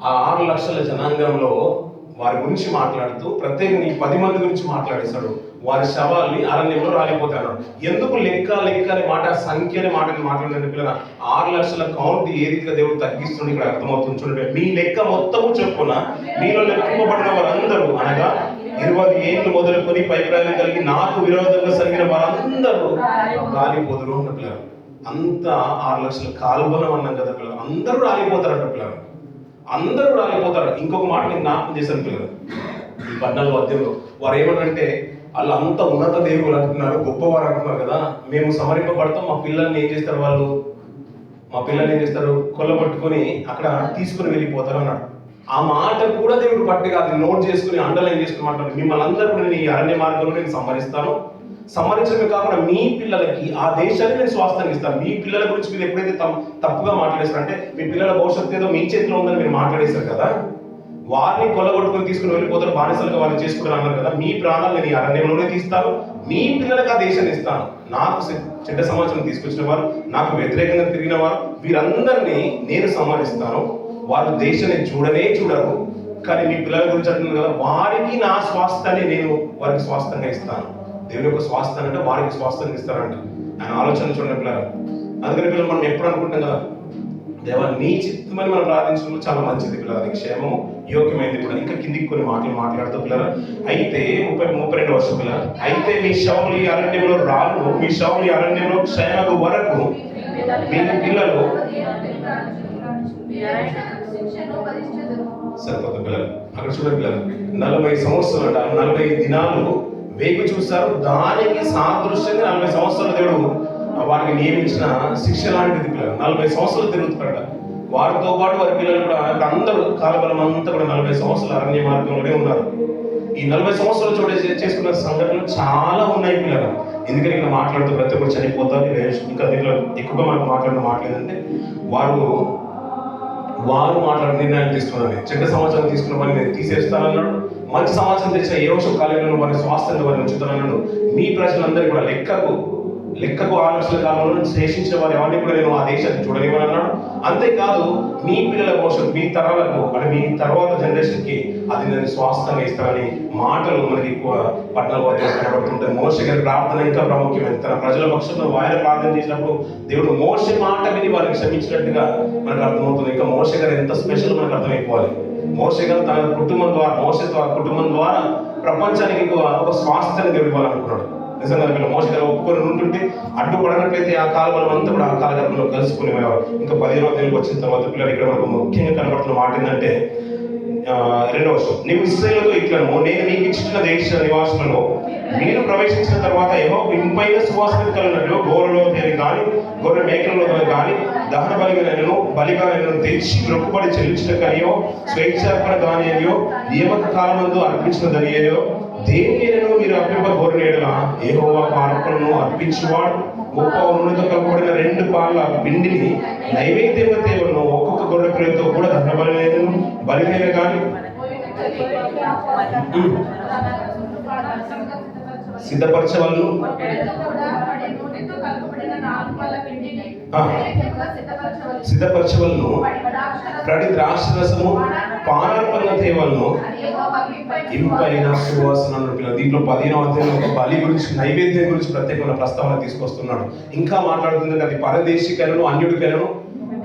Speaker 1: ఆ 6 లక్షల జనాంగంలో వారి గురించి మాట్లాడుతూ ప్రత్యేకంగా ఈ 10 మంది గురించి మాట్లాడేశాడు. వారి శవాల్ని అరణ్యంలో రాలిపోతాడు. ఎందుకు లెక్క అనే మాట, సంఖ్య అనే మాటని మాట్లాడినట్టు పిల్లల 6 లక్షల కౌంట్ ఏ రీతిగా దేవుడు తగ్గిస్తుంది ఇక్కడ అర్థమవుతుంది. చూడండి, మీ లెక్క మొత్తము చెప్పున మీలో లెక్కింపబడిన వారందరూ అనగా 20 ఏళ్ళు మొదలుకొని పైప్రాయం కలిగి నాకు విరోధంగా సరిగిన వారందరూ రాలిపోదురు అన్న పిల్లలు. అంతా 6 లక్షల కాల్బలం అన్నాం కదా పిల్లలు. అందరూ రాలిపోతారంట పిల్లలు, అందరూ రాలిపోతారు. ఇంకొక మాట నేను జ్ఞాపకం చేశాను పిల్లలు. ఈ 14వ అధ్యాయంలో వారు ఏమనంటే వాళ్ళు అంత ఉన్నత దేవుడు అంటున్నారు, గొప్పవారు అంటున్నారు కదా, మేము సమరింపబడతాం, మా పిల్లల్ని ఏం చేస్తారు, కొల్లబట్టుకొని అక్కడ తీసుకుని వెళ్ళిపోతారు అన్నాడు. ఆ మాట కూడా దేవుడు పట్టి కాదు, నోట్ చేసుకుని అండర్లైన్ చేసుకుని మాట్లాడు, మిమ్మల్ని అందరూ నేను ఈ అరణ్య మార్గంలో నేను సంహరించడమే కాకుండా మీ పిల్లలకి ఆ దేశాన్ని నేను స్వాస్థ్యాన్ని ఇస్తాను. మీ పిల్లల గురించి మీరు ఎప్పుడైతే తప్పుగా మాట్లాడేస్తారంటే మీ పిల్లల భవిష్యత్తు ఏదో మీ చేతిలో ఉందని మీరు మాట్లాడేస్తారు కదా, వారిని కొల్లగొట్టుకుని తీసుకుని వెళ్ళిపోతారు, బానిసలుగా వారిని చేసుకుంటారు అన్నారు కదా. మీ ప్రాణాలు నేను ఈ అరణ్యంలోనే తీస్తాను, మీ పిల్లలకు ఆ దేశాన్ని ఇస్తాను. నాకు చెడ్డ సమాచారం తీసుకొచ్చిన వారు, నాకు వ్యతిరేకంగా తిరిగిన వారు, వీరందరినీ నేను సంహరిస్తాను. వారు దేశాన్ని చూడరు, కానీ మీ పిల్లల గురించి అంటున్నారు కదా, వారికి నా స్వాస్థ్యాన్ని నేను వారికి స్వాస్థ్యంగా ఇస్తాను. దేవుని యొక్క స్వాస్థ్యాన్ని అంటే వారికి స్వాస్థ్యాన్ని ఇస్తారంట. ఆయన ఆలోచన చూడండి పిల్లలు. అందుకని పిల్లలు మనం ఎప్పుడు అనుకుంటాం కదా, దేవా నీ చిత్తమని మనం ప్రార్థించడం చాలా మంచిది పిల్లలు, అది క్షేమము యోగ్యమైంది కూడా. ఇంకా కిందికి కొన్ని మాటలు మాట్లాడుతూ పిల్లలు, అయితే 32వ వర్షం పిల్లలు, అయితే మీ శవములు ఈ అరణ్యంలో రాను, మీ శవములు ఈ అరణ్యంలో క్షయమగు వరకు మీ పిల్లలు సరిపోతుంది పిల్లలు. అక్కడ చూడండి పిల్లలు, 40 సంవత్సరాలు అంట, 40 దినాలు వేగు చూస్తారు. దానికి సాదృశ్యంగా 40 సంవత్సరాల దేవుడు వారికి నియమించిన శిక్ష లాంటిది పిల్లలు. 40 సంవత్సరాలు తిరుగుతారట. వారితో పాటు వారి పిల్లలు కూడా అందరూ కాలబలం అంతా కూడా 40 సంవత్సరాల అరణ్య మార్గంలోనే ఉన్నారు. ఈ 40 సంవత్సరాలు చేసుకున్న సంఘటనలు చాలా ఉన్నాయి పిల్లలు. ఎందుకని ఇక్కడ మాట్లాడుతూ ప్రతి ఒక్కరు చనిపోతారు. ఇంకా దీంట్లో ఎక్కువగా మనకు మాట్లాడిన మాట్లాడేదంటే వారు మాట్లాడిన నిర్ణయాలు తీసుకున్నాను, చెడ్డ సమాచారం తీసుకున్న వారిని నేను తీసేస్తానన్నాడు. మంచి సమాచారం తెచ్చిన ఏ రోజు కాలంలో వారిని స్వాస్థ్యంగా వారిని ఉంచుతానన్నాడు. మీ ప్రజలందరూ కూడా లెక్కకు 6 లక్షల కాలంలో శేషించిన వారు ఎవరిని కూడా నేను ఆ దేశాన్ని చూడనివ్వనన్నాడు. అంతేకాదు మీ పిల్లల భవిష్యత్తు, మీ తరాలకు అంటే మీ తర్వాత జనరేషన్కి అది నేను స్వాస్థంగా ఇస్తానని మాటలు మనకి ఎక్కువ పట్టణ వారిలో కనబడుతుంటాయి. మోషే గారి ప్రార్థన ఇంకా ప్రాముఖ్యమైనది. తన ప్రజల పక్షంలో ఆయన ప్రార్థన చేసినప్పుడు దేవుడు మోషే మాట విని వారిని క్షమించినట్టుగా మనకు అర్థమవుతుంది. ఇంకా మోషే గారు ఎంత స్పెషల్ మనకు అర్థమైపోవాలి. మోషే గారు తన కుటుంబం ద్వారా, మోషే కుటుంబం ద్వారా ప్రపంచానికి ఒక స్వాస్థ్యాన్ని దేవుడు ఇవ్వాలనుకున్నాడు. నిజంగా వీళ్ళు మోషే గారు ఒప్పుకొని ఉంటుంటే అడ్డుపడనట్లయితే ఆ కాలబలం అంతా కూడా ఆ కాలగర్భంలో కలుసుకునేవారు. ఇంకా 15వ తేదీకి వచ్చిన తర్వాత పిల్లలు ఇక్కడ మనకు ముఖ్యంగా కనబడుతున్న మాట ఏంటంటే 2వ వచనం, నీవు ఇశ్రాయేలుతో ఇట్లను నేను నీకు ఇచ్చిన దేశ నివాసులలో మీరు ప్రవేశించిన తర్వాత యెహోవాకు ఇంపైన సువాసన కలిగినట్లు గోరలో కానీ గొర్రె మేకలలో కానీ దహన బలిగా తెచ్చి మొక్కుబడి చెల్లించిన కానియో స్వేచ్ఛార్పణ కానియో నియమక కాలమందు అర్పించినదనియో దేనినైనా మీరు అర్పింప కోరిన యెహోవాకు అర్పణను అర్పించేవాడు 30 నూనెతో కలపబడిన 2 పాల పిండిని నైవేద్యంగా తేవలను. ఒక్కొక్క గొర్రె పిల్లతో కూడా దహన బలినైన కానీ సిద్ధపరచవలను. సిద్ధపరచవలను ప్రతి ద్రాక్షరసము పానార్పణ తేవలను ఇంపైన సువాసన. దీంట్లో 15వ అధ్యాయంలో ఒక బలి గురించి, నైవేద్యం గురించి ప్రత్యేకమైన ప్రస్తావన తీసుకొస్తున్నాడు. ఇంకా మాట్లాడుతుంది అది పరదేశికైనను అన్యుడికైనను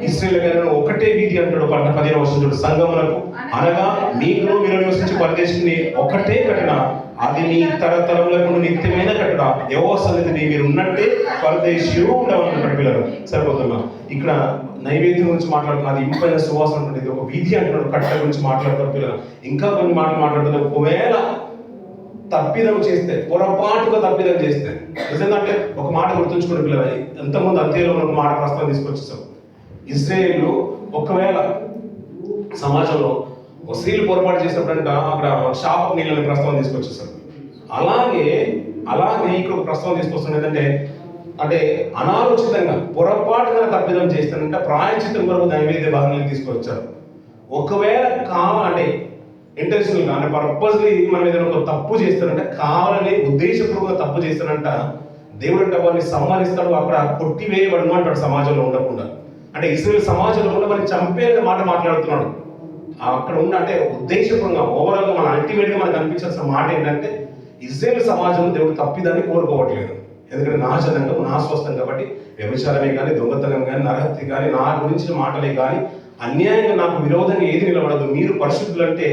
Speaker 1: ఇశ్రాయేలుకైనను ఒకటే వీధి అంటాడు. 15వ వచనం, సంగమునకు అనగా మీకును మీరు నివసించే పరదేశిని ఒకటే కట్టడ, అది మీ తరతరములకు నిత్యమైన కట్టడ, యెహోవా సన్నిధిని మీరు ఉన్నట్టే పరదేశీయులు ఉండవన్నట్టు పిల్లలు. సరిపోతున్నా ఇక్కడ నైవేద్యం గురించి మాట్లాడుతున్నారు. అది ఇంపైన సువాసన ఉంటుంది. ఒక వీధి అంటున్నాడు. కట్టడ గురించి మాట్లాడుతారు పిల్లలు. ఇంకా కొన్ని మాటలు మాట్లాడుతున్నారు. ఒకవేళ తప్పిదం చేస్తే, పొరపాటుగా తప్పిదం చేస్తే, నిజంగా ఒక మాట గుర్తుంచుకోండి పిల్లలు. ఎంతమంది అంత్యంలో ఒక మాట ప్రస్తావన తీసుకొచ్చేసాం. ఇశ్రాయేలు ఒకవేళ సమాజంలో స్త్రీలు పొరపాటు చేసినప్పుడంట అక్కడ శాప నీళ్ళని ప్రస్తావన తీసుకొచ్చేసారు. అలాగే ఇక్కడ ఒక ప్రస్తావన తీసుకొస్తుంది. ఏంటంటే అంటే అనాలోచితంగా పొరపాటుగా తప్పిదం చేస్తానంటే ప్రాయశ్చిత్తం కొరకు నైవేద్య భాగాలను తీసుకొచ్చారు. ఒకవేళ అంటే ఇంటెన్షనల్గా అంటే పర్పస్లీ మనం ఏదైనా ఒక తప్పు చేస్తారంటే కావాలని ఉద్దేశపూర్వకంగా తప్పు చేస్తానంట దేవుడు అంటే వారిని సంహరిస్తాడు, అక్కడ కొట్టివేయబడను అంటాడు సమాజంలో ఉండకుండా. అంటే ఇశ్రాయేలు సమాజంలో కూడా వారిని చంపే మాట మాట్లాడుతున్నాడు. అక్కడ ఉన్న అంటే ఉద్దేశపూర్వకంగా ఓవరాల్గా మన అల్టిమేట్గా మనకు అనిపించాల్సిన మాట ఏంటంటే ఇశ్రాయేలు సమాజంలో దేవుడు తప్పిదాన్ని కోరుకోవట్లేదు. ఎందుకంటే నా జనంగా నా స్వస్థం కాబట్టి వ్యభిచారమే కానీ, దొంగతనం కానీ, నరహత్య కానీ, నా గురించిన మాటలే కానీ, అన్యాయంగా నాకు విరోధంగా ఏది నిలబడదు. మీరు పరిశుద్ధులు అంటే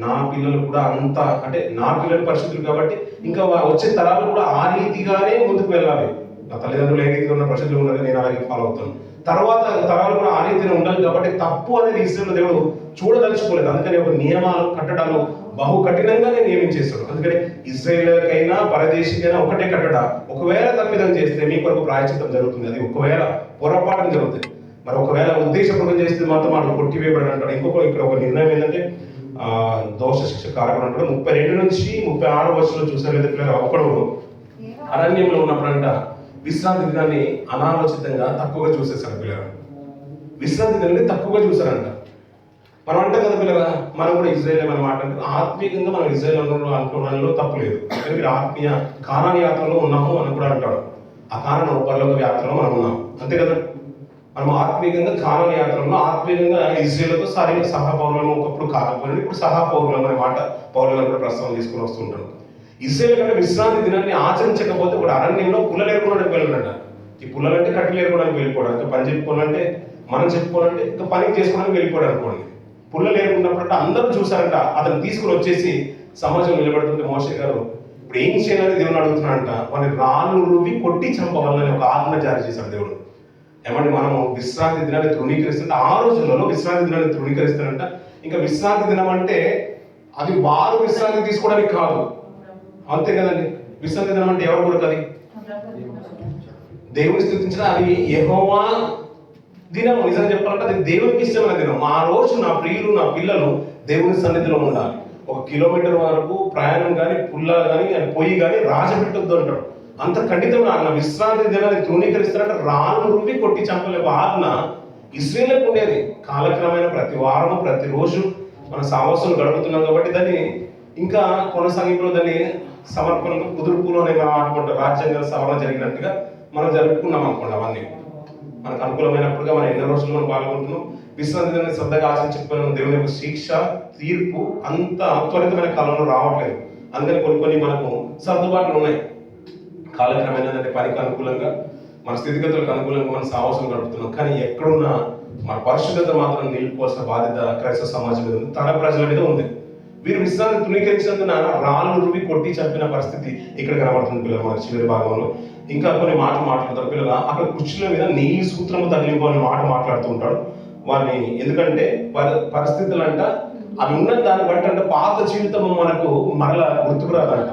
Speaker 1: నా పిల్లలు కూడా అంత అంటే నా పిల్లలు పరిశుద్ధులు కాబట్టి ఇంకా వచ్చే తరాలు కూడా ఆ రీతిగానే ముందుకు వెళ్ళాలి. నా తల్లిదండ్రులు ఏ రీతిగా ఉన్న పరిశుద్ధులు ఉన్నారో నేను అలాగే ఫాలో అవుతాను. తర్వాత తరాలు కూడా ఆ రీతిలో ఉండాలి. కాబట్టి తప్పు అనేది ఇశ్రాయేలు దేవుడు చూడదలుచుకోలేదు. అందుకని ఒక నియమాలు కట్టడాలు బహు కఠినంగానే నియమించేస్తాడు. అందుకని ఇశ్రాయేలుకైనా పరదేశికైనా ఒకటే కట్టడ. ఒకవేళ తప్పిదం చేస్తే మీ కొరకు ప్రాయశ్చిత్తం జరుగుతుంది. అది ఒకవేళ పొరపాటు జరుగుతుంది. మరి ఒకవేళ ఉద్దేశపూర్వకం చేస్తే మాత్రం అటు కొట్టివేయబడి అంటాడు. ఇక్కడ ఒక నిర్ణయం ఏంటంటే దోష శిక్ష కారకుడు అంటాడు. 32 నుంచి 36 వచనంలో చూసినట్లయితే ఒకడు అరణ్యంలో ఉన్నప్పుడంట విశ్రాంతి దినాన్ని అనాలోచితంగా తక్కువగా చూసేసారు పిల్లలు. విశ్రాంతి దినాన్ని తక్కువగా చూసారంట. మనం అంటే కదా పిల్లగా, మనం కూడా ఇజ్రాయేల్ మనం మాట్లాడుతూ ఆత్మీయంగా మనం ఇజ్రాయేల్ అనుకోవడంలో తప్పు లేదు. మీరు ఆత్మీయ కానాన్ యాత్రలో ఉన్నాము అని కూడా అంటాడు. ఆ కానాన్ పరలోక యాత్రలో మనం ఉన్నాం, అంతే కదా. మనం ఆత్మీయంగా కానాన్ యాత్రలో ఆత్మీయంగా ఇజ్రాయేల్తో సహపౌరులను ఒకప్పుడు కాకపోయినా ఇప్పుడు సహపౌరులం అనే మాట పౌరులను కూడా ప్రస్తావన తీసుకుని వస్తుంటాడు. ఇశ్రాయేలు కంటే విశ్రాంతి దినాన్ని ఆచరించకపోతే ఇప్పుడు అరణ్యంలో పుల్లలు ఏరుకోవడానికి వెళ్ళాడంట. ఈ పుల్లలు అంటే కట్టెలు ఏరుకోవడానికి వెళ్ళిపోవడం, ఇంకా పని చెప్పుకోవాలంటే మనం చెప్పుకోవాలంటే ఇంకా పని చేసుకోవడానికి వెళ్ళిపోవడం అనుకోండి. పుల్లలు ఏరుకున్నప్పుడు అందరూ చూసారంట. అతను తీసుకుని వచ్చేసి సమాజం నిలబడుతుంటే మోషే గారు ఇప్పుడు ఏం చేయాలని దేవుని అడుగుతున్నాడంట. వాడిని రాళ్ళు రువి కొట్టి చంపవాలని ఒక ఆజ్ఞ జారీ చేశాడు దేవుడు. ఏమంటే మనము విశ్రాంతి దినాన్ని తృణీకరిస్తుంటే ఆ రోజులలో విశ్రాంతి దినాన్ని తృణీకరిస్తారంట. ఇంకా విశ్రాంతి దినం అంటే అది వారు విశ్రాంతి తీసుకోవడానికి కాదు, అంతే కదండి. విశ్రాంతి దినం అంటే ఎవరు కొరకు? అది దేవుని స్తుతించడం, అది యెహోవా దినం. నిజంగా చెప్పాలంటే అది దేవునికి ఇష్టమైన దినం. ఆ రోజు నా ప్రియులు నా పిల్లలు దేవుని సన్నిధిలో ఉండాలి. 1 కిలోమీటర్ వరకు ప్రయాణం కానీ పుల్ల కానీ పొయ్యి కానీ రాజపెట్టొద్దు అంటాడు. అంత ఖండితంగా ఆజ్ఞ. విశ్రాంతి దినాన్ని తృణీకరిస్తారంటే రాళ్ళు రువి కొట్టి చంపలేవు ఆజ్ఞ ఇశ్రాయేలుకు ఉండేది. కాలక్రమైన ప్రతి వారం ప్రతిరోజు మన సావాసం గడుపుతున్నాం కాబట్టి దాన్ని ఇంకా కొనసాగింపులో దాన్ని సమర్పణకు కుదుర్పులో అనే మాట రాజ్యాంగ సవరణ జరిగినట్టుగా మనం జరుపుకున్నాం అనుకోండి. అవన్నీ మనకు అనుకూలమైనప్పుడుగా మనం ఎన్నో రోజులు మనం పాల్గొంటున్నాం. విశ్రాంతి దినాన్ని శ్రద్ధగా ఆచరించకపోయిన దేవుని యొక్క శిక్ష తీర్పు అంత త్వరితమైన కాలంలో రావట్లేదు. అందుకని కొన్ని మనకు సర్దుబాట్లు ఉన్నాయి. కాలక్రమేణా ఏంటంటే పనికి అనుకూలంగా మన స్థితిగతులకు అనుకూలంగా మనం సాహసం గడుపుతున్నాం. కానీ ఎక్కడున్నా మన పరిశుద్ధత మాత్రం నిలుపుకోవాల్సిన బాధ్యత క్రైస్తవ సమాజం మీద ఉంది, తన ప్రజల మీద ఉంది. వీరు విశ్రాంతి తృణీకరించినందున రాళ్ళు రువి కొట్టి చంపిన పరిస్థితి ఇక్కడ కనబడుతుంది పిల్లలు. మన చివరి భాగంలో ఇంకా కొన్ని మాటలు మాట్లాడతారు పిల్లలు. అక్కడ కుర్చీల మీద నీలి సూత్రము తగిలింపు అనే మాట మాట్లాడుతూ ఉంటాడు వారిని. ఎందుకంటే పరిస్థితులు అంట అవి ఉన్న దాన్ని బట్టి అంటే పాత జీవితం మనకు మరలా గుర్తుకురాదంట.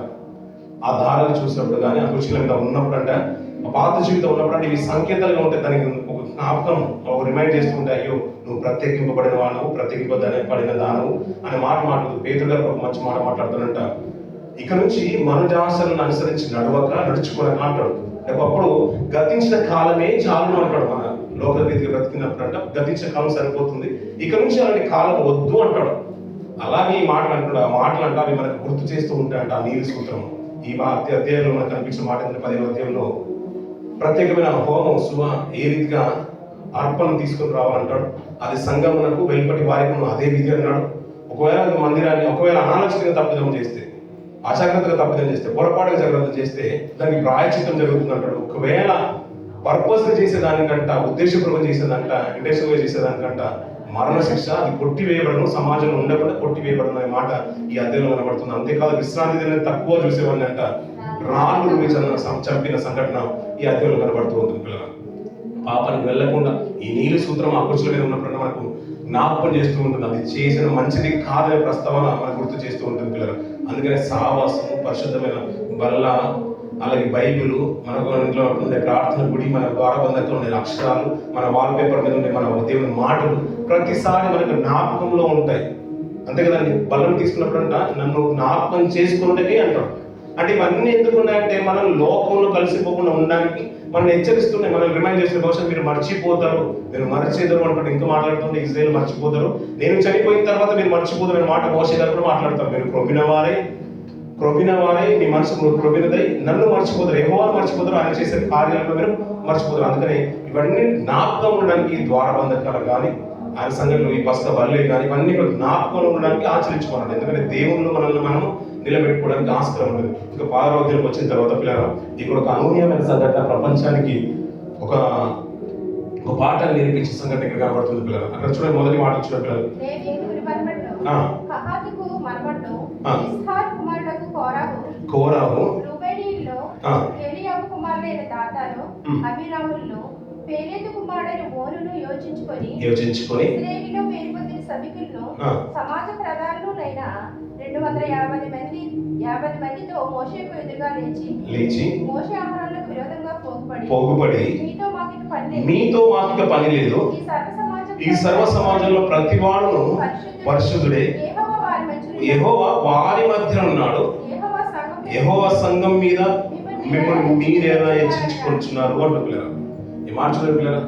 Speaker 1: ఆ దారాలు చూసినప్పుడు కానీ ఆ కుర్చీల మీద ఉన్నప్పుడు అంటే ఆ పాత జీవితం ఉన్నప్పుడు అంటే ఇవి సంకేతాలుగా ఉంటాయి. దానికి ఒక జ్ఞాపకం రిమైండ్ చేస్తుంటే అయ్యో నువ్వు ప్రత్యేకింపబడిన వాడు, ప్రత్యేకింపబడిన దానవు అనే మాట మాట్లాడుతూ పేతురు గారు ఒక మంచి మాట మాట్లాడుతానంట. ఇక నుంచి మనుజాసలను అనుసరించి నడుచుకోనక అంటాడు. అప్పుడు గతించిన కాలమే చాలును అంటాడు. మన లోక రీతిగా బ్రతికినప్పుడు అంట గతించిన కాలం సరిపోతుంది, ఇక నుంచి అలాంటి కాలం వద్దు అంటాడు. అలాగే ఈ మాటలు అంటాడు. ఆ మాటలు అంటే అవి మనకు గుర్తు చేస్తూ ఉంటాయంట ఆ నీలి సూత్రం. ఈ అధ్యాయంలో మనకు కనిపించిన మాట 10వ అధ్యాయంలో ప్రత్యేకమైన హోమం శుభ ఏ రీతిగా అర్పణ తీసుకుని రావాలంటాడు. అది సంఘమునకు వెలుపటి వారికి అదే విధి అన్నాడు. ఒకవేళ మందిరాన్ని అనాలోచితంగా తప్పిదం చేస్తే, అజాగ్రత్తగా తప్పిదం చేస్తే, పొరపాటుగా జాగ్రత్త చేస్తే దానికి ప్రాయశ్చిత్తం జరుగుతుంది అంటాడు. ఒకవేళ పర్పస్గా చేసేదానికంట, ఉద్దేశపూర్వకం చేసేదానికంట, ఇంటెన్షన్గా చేసేదానికంట మరణ శిక్ష, అది కొట్టివేయబడను, సమాజంలో ఉండకుండా కొట్టివేయబడను అనే మాట ఈ అధ్యాయంలో కనబడుతుంది. అంతేకాదు విశ్రాంతి దినాన్ని తక్కువ చూసేవాడిని అంట రాళ్ళు చంపిన సంఘటన ఈ అధ్యాయంలో కనబడుతూ ఉంటుంది పిల్లలు. పాపానికి వెళ్లకుండా ఈ నీలి సూత్రం ఆ కుర్చీల మీద ఉన్నప్పుడు మనకు జ్ఞాపకం చేస్తూ ఉంటుంది. అది చేసిన మంచిది కాదనే ప్రస్తావన మనకు గుర్తు చేస్తూ ఉంటుంది పిల్లలు. అందుకనే సావాసము, పరిశుద్ధమైన బల్ల, అలాగే బైబిల్, మనకు ఇంట్లో ఉండే ప్రార్థన గుడి, మన ద్వారబంధంతో ఉండే అక్షరాలు, మన వాల్ పేపర్ మీద ఉండే మన దేవుని మాటలు ప్రతిసారి మనకు జ్ఞాపకంలో ఉంటాయి. అంతే కదండి. బలం తీసుకున్నప్పుడు అంట నన్ను జ్ఞాపకం చేసుకున్నట్టుగా అంటాడు. అంటే ఇవన్నీ ఎందుకు ఉన్నాయంటే మనం లోకంలో కలిసిపోకుండా ఉండడానికి మనం హెచ్చరిస్తున్నాయి, మనం రిమైండ్ చేసిన బహుశా మీరు మర్చిపోతారు, మీరు మర్చేదరు అంటాడు. ఇంకా మాట్లాడుతుంటే ఇజ్రాయేల్ మర్చిపోతారు, నేను చనిపోయిన తర్వాత మీరు మర్చిపోతారు అనే మాట మోషే గారు కూడా మాట్లాడతారు. మీరు క్రొవ్విన వారే మీ మనసు క్రొవ్వినదై నన్ను మర్చిపోతారు, యెహోవాను మర్చిపోతారు, ఆయన చేసే కార్యాలను మీరు మర్చిపోతారు. అందుకని ఇవన్నీ జ్ఞాపకం ఉండడానికి ఈ ద్వారబంధకాలు కానీ ఆయన సంఘటనలు, ఈ పస్క బల్లే కానీ ఇవన్నీ జ్ఞాపకంలో ఉండడానికి ఆచరించుకోవాలి. ఎందుకంటే దేవుళ్ళు మనల్ని మనం నిలబెట్టుకోవడానికి ఆస్కారం ఉంటుంది. ఇంకా 10వ అధ్యాయం వచ్చిన తర్వాత పిల్లలు ఇక్కడ ఒక అనూహ్యమైన సంఘటన, ప్రపంచానికి ఒక పాఠాన్ని నేర్పించే సంఘటన ఇక్కడ కనబడుతుంది పిల్లలు. అక్కడ చూడండి, మొదటి మాట చూడండి పిల్లలు. కోరాహు,
Speaker 3: పేలేతు కుమారుడైన ఓనును యోచించుకొని ఇశ్రాయేలులో పేరుపొందిన సభికులను సమాజ ప్రధానులైన 250 మందితో మోషేకు ఎదురుగా లేచి మోషే అహరోనులకు విరోధంగా పోగుపడి
Speaker 1: మీతో మాకిక పని లేదు, ఈ సర్వ సమాజంలో ప్రతివాడును పరిశుద్ధుడే, యెహోవా వారి మధ్య ఉన్నాడు, యెహోవా సంఘం మీద మిమ్మల్ని మీరేలా హెచ్చించుకుంటున్నారు అంటూ పిల్లలు. ఈ మాట చూడండి పిల్లలు.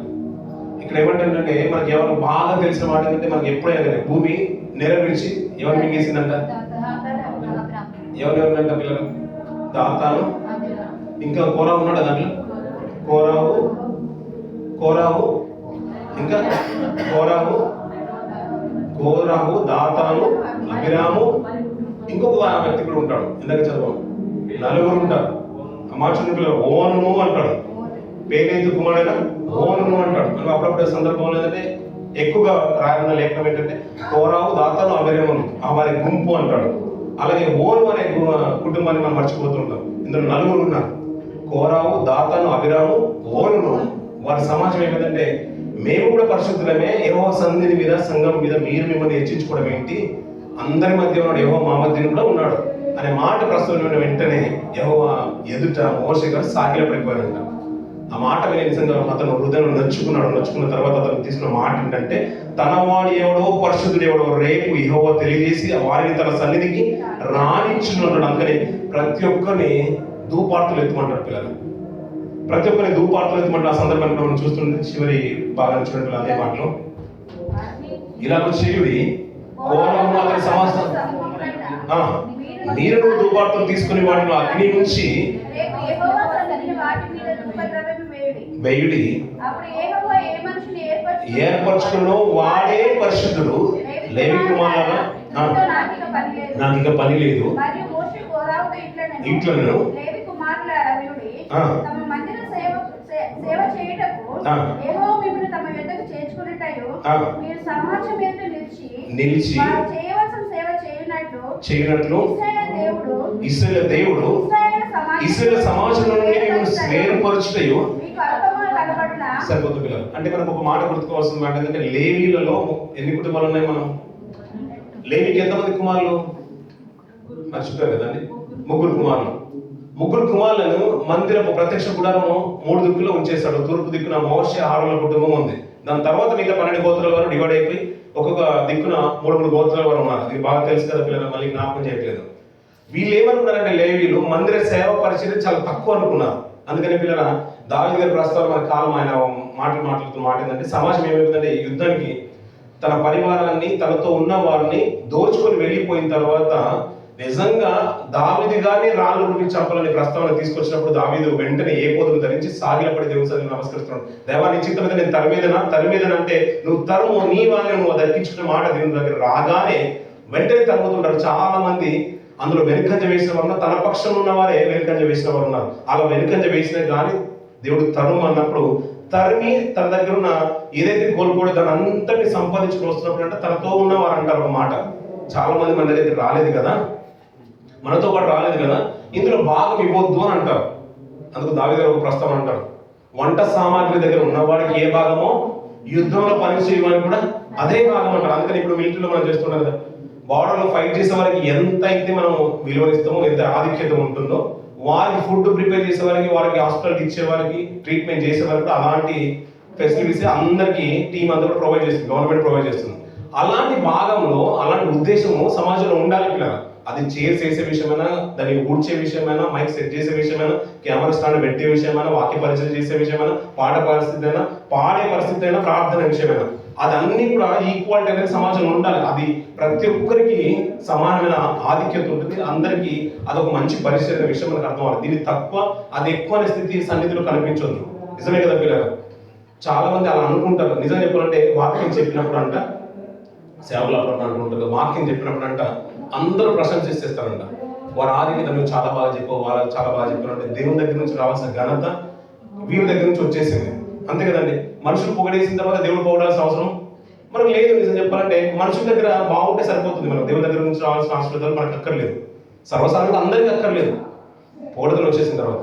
Speaker 1: ఇక్కడ ఏమంటే మనకి ఎవరు బాగా తెలిసిన మాట ఏంటంటే మనకి ఎప్పుడైనా భూమి నెల విడిచి ఎవరు మింగేసిందంట? ఎవరెవరినంట పిల్లలు? దాతాను, ఇంకా కోరాహు ఉన్నాడు దాంట్లో. కోరాహు ఇంకా కోరాహు, దాతాను, అభిరాము, ఇంకొక వ్యక్తి కూడా ఉంటాడు. ఇందాక చదువు, 4 ఉంటారు. ఆ మాట చూడండి పిల్లలు. ఓను అంటాడు, పేలేతు కుమారుడైన ఓను అంటాడు. మనకు అప్పుడప్పుడు సందర్భంలో ఏంటంటే ఎక్కువగా రాయబడిన లేఖనం ఏంటంటే కోరాహు, దాతాను, అభిరాములు ఆ వారి గుంపు అంటాడు. అలాగే ఓను అనే కుటుంబాన్ని మనం మర్చిపోతుంటాం. ఇందులో 4 ఉన్నారు. కోరాహు, దాతాను, అభిరాము, ఓను. వారి సమాజం ఏమిటంటే మేము కూడా పరిశుద్ధులమే, యెహోవా సన్నిధి మీద, సంఘం మీద మీరు మిమ్మల్ని హెచ్చించుకోవడం ఏంటి, అందరి మధ్య ఉన్నాడు, యెహోవా మా మధ్య కూడా ఉన్నాడు అనే మాట ప్రస్తుతం వెంటనే యెహోవా ఎదుట మోషే గారు సాగిలపడిపోయారంట. ఆ మాట విని నిజంగా అతను హృదయం నొచ్చుకున్న తర్వాత అతను తీసుకున్న మాట ఏంటంటే తన వాడు ఎవడో పరిశుద్ధుడు ఎవడో రేపు యెహోవా తెలియజేసి వారిని తన సన్నిధికి రానిచ్చున్నాడు. అందుకని ప్రతి ఒక్కరిని ధూపార్తులు ఎత్తుమంటాడు పిల్లలు. ప్రతి ఒక్కరిని ధూపార్తులు ఎత్తుమంటారు. ఆ సందర్భంలో మనం చూస్తుంటే చివరి బాగా చూడండి అదే మాటలో ఇలాగ చేయుడి కోరము అతని సమాజం నీరును ధూపార్తులు తీసుకుని వాటిని అగ్ని నుంచి వేయుడి.
Speaker 3: అప్పుడు యెహోవా ఏ మనిషిని
Speaker 1: ఏర్పరచుకును వాడే పరిశుద్ధుడు. లేవి కుమారులారా, నాకు ఇక పని లేదు.
Speaker 3: మరియు మోషే కోరాహుతో
Speaker 1: ఇట్లనెను,
Speaker 3: లేవి కుమారులారా వినుడి, తమ మందిర సేవ చేయుటకు యెహోవా మిమ్మల్ని తమ యొద్దకు చేర్చుకున్నట్టయు మీరు సమాజం మీద నిలిచి వారు చేయవలసిన సేవ చేయునట్లు ఇశ్రాయేలు దేవుడు ఇశ్రాయేలు సమాజం నుండి వేరుపరచుటయు మీకు అల్పముగా కనబడునా. సరిపోతుంది పిల్లలు. అంటే మనకు ఒక మాట గుర్తుకోవాల్సిన మాట ఏంటంటే లేవీలలో ఎన్ని కుటుంబాలు ఉన్నాయి? మనం లేవికి ఎంతమంది కుమారులు మర్చిపోయారు కదండి? 3 కుమారులు. 3 కుమారులను మందిరపు ప్రత్యక్ష గుడారము 3 దిక్కులో ఉంచేశాడు. తూర్పు దిక్కున మోషే ఆరోనుల కుటుంబం ఉంది. దాని తర్వాత మిగతా 12 గోత్రాల వారు డివైడ్ అయిపోయి ఒక్కొక్క దిక్కున 3 గోత్రాల వారు ఉన్నారు. అది బాగా తెలుసు కదా పిల్లలు, మళ్ళీ జ్ఞాపకం చేయట్లేదు. వీళ్ళు ఏమనుకున్నారంటే లేవీలు మందిర సేవ పరిచయం చాలా తక్కువ అనుకున్నారు. అందుకని పిల్లల దావీదు గారి ప్రస్తావన మన కాలం ఆయన మాట్లాడుతున్న మాట ఏంటంటే సమాజం ఏమైపోతుందంటే యుద్ధానికి తన పరివారాన్ని తనతో ఉన్న వారిని దోచుకొని వెళ్ళిపోయిన తర్వాత నిజంగా దావీదు గారిని రాళ్ళు రువి చంపాలని ప్రస్తావన తీసుకొచ్చినప్పుడు దావీదు వెంటనే ఏ పోదును ధరించి సాగిలపడి దేవుని సన్నిధిలో నమస్కరిస్తున్నాడు. దేవా నీ చిత్తం మీద నేను తరిమేదనా అంటే నువ్వు తరుము నీ వాళ్ళని నువ్వు దక్కించుకునే మాట దేవుని దగ్గర రాగానే వెంటనే తరుగుతుంటారు. చాలా మంది అందులో వెనుకంజ వేసిన వారు తన పక్షంలో ఉన్న వారే వెనుకంజ వేసిన వారు ఉన్నారు. అలా వెనుకంజ వేసిన కానీ దేవుడు తరుము అన్నప్పుడు తరిమి తన దగ్గర ఉన్న ఏదైతే కోల్పోయి దాని అంతటిని సంపాదించుకుని వస్తున్నప్పుడు అంటే తనతో ఉన్నవారు అంటారు ఒక మాట. చాలా మంది మన దగ్గర రాలేదు కదా, మనతో పాటు రాలేదు కదా, ఇందులో భాగం ఇవ్వద్దు అని అంటారు. అందుకు దావీదు గారు ఒక ప్రస్తావన అంటారు, వంట సామాగ్రి దగ్గర ఉన్నవాడికి ఏ భాగమో యుద్ధంలో పని చేయమని కూడా అదే భాగం అంటారు. అందుకని ఇప్పుడు మిలిటరీలో మనం చేస్తున్నాం కదా, బార్డర్లో ఫైట్ చేసే వారికి ఎంత అయితే మనం విలువనిస్తామో, ఎంత ఆధిక్యత ఉంటుందో, వారికి ఫుడ్ ప్రిపేర్ చేసే వారికి, వారికి హాస్పిటల్ ఇచ్చే వారికి, ట్రీట్మెంట్ చేసే వారికి అలాంటి ఫెసిలిటీస్ అందరికీ టీం అంతా కూడా ప్రొవైడ్ చేస్తుంది, గవర్నమెంట్ ప్రొవైడ్ చేస్తుంది. అలాంటి భాగంలో అలాంటి ఉద్దేశము సమాజంలో ఉండాలి పిల్లలు. అది చైర్స్ వేసే విషయమైనా, దాన్ని ఊడ్చే విషయమైనా, మైక్ సెట్ చేసే విషయమైనా, కెమెరా స్టాండ్ పెట్టే విషయమైనా, వాక్య పరిచయం చేసే విషయమైనా, పాట పరిస్థితి అయినా, పాడే పరిస్థితి అయినా, ప్రార్థన విషయమైనా, అదన్నీ కూడా ఈక్వాలిటీ అనేది సమాజంలో ఉండాలి. అది ప్రతి ఒక్కరికి సమానమైన ఆధిక్యత ఉంటుంది. అందరికీ అదొక మంచి పరిస్థితి విషయం మనకు అర్థం అవ్వాలి. దీన్ని తక్కువ అది ఎక్కువ అనే స్థితి సన్నిధిలో కనిపించొద్దు. నిజమే కదా పిల్లలు? చాలా మంది అలా అనుకుంటారు. నిజం చెప్పాలంటే వాక్యం చెప్పినప్పుడు అంట, సేవలు అప్పుడు అంటుంటారు, వాక్యం చెప్పినప్పుడు అంట అందరూ ప్రశంసిస్తారంట. వారు ఆదికి నువ్వు చాలా బాగా చెప్పావు, వాళ్ళు చాలా బాగా చెప్పారు అంటే దేవుని దగ్గర నుంచి రావాల్సిన ఘనత వీరి దగ్గర నుంచి వచ్చేసింది. అంతే కదండి? మనుషులు పొగడేసిన తర్వాత దేవుడు పొగడాల్సిన అవసరం మనకు లేదు. నిజం చెప్పాలంటే మనుషుల దగ్గర బాగుంటే సరిపోతుంది. మనకు దేవుని దగ్గర నుంచి రావాల్సిన ఆశీర్వాదాలు మనకు అక్కర్లేదు. సర్వసాధారణంగా అందరికీ అక్కర్లేదు పొగడతలు వచ్చేసిన తర్వాత.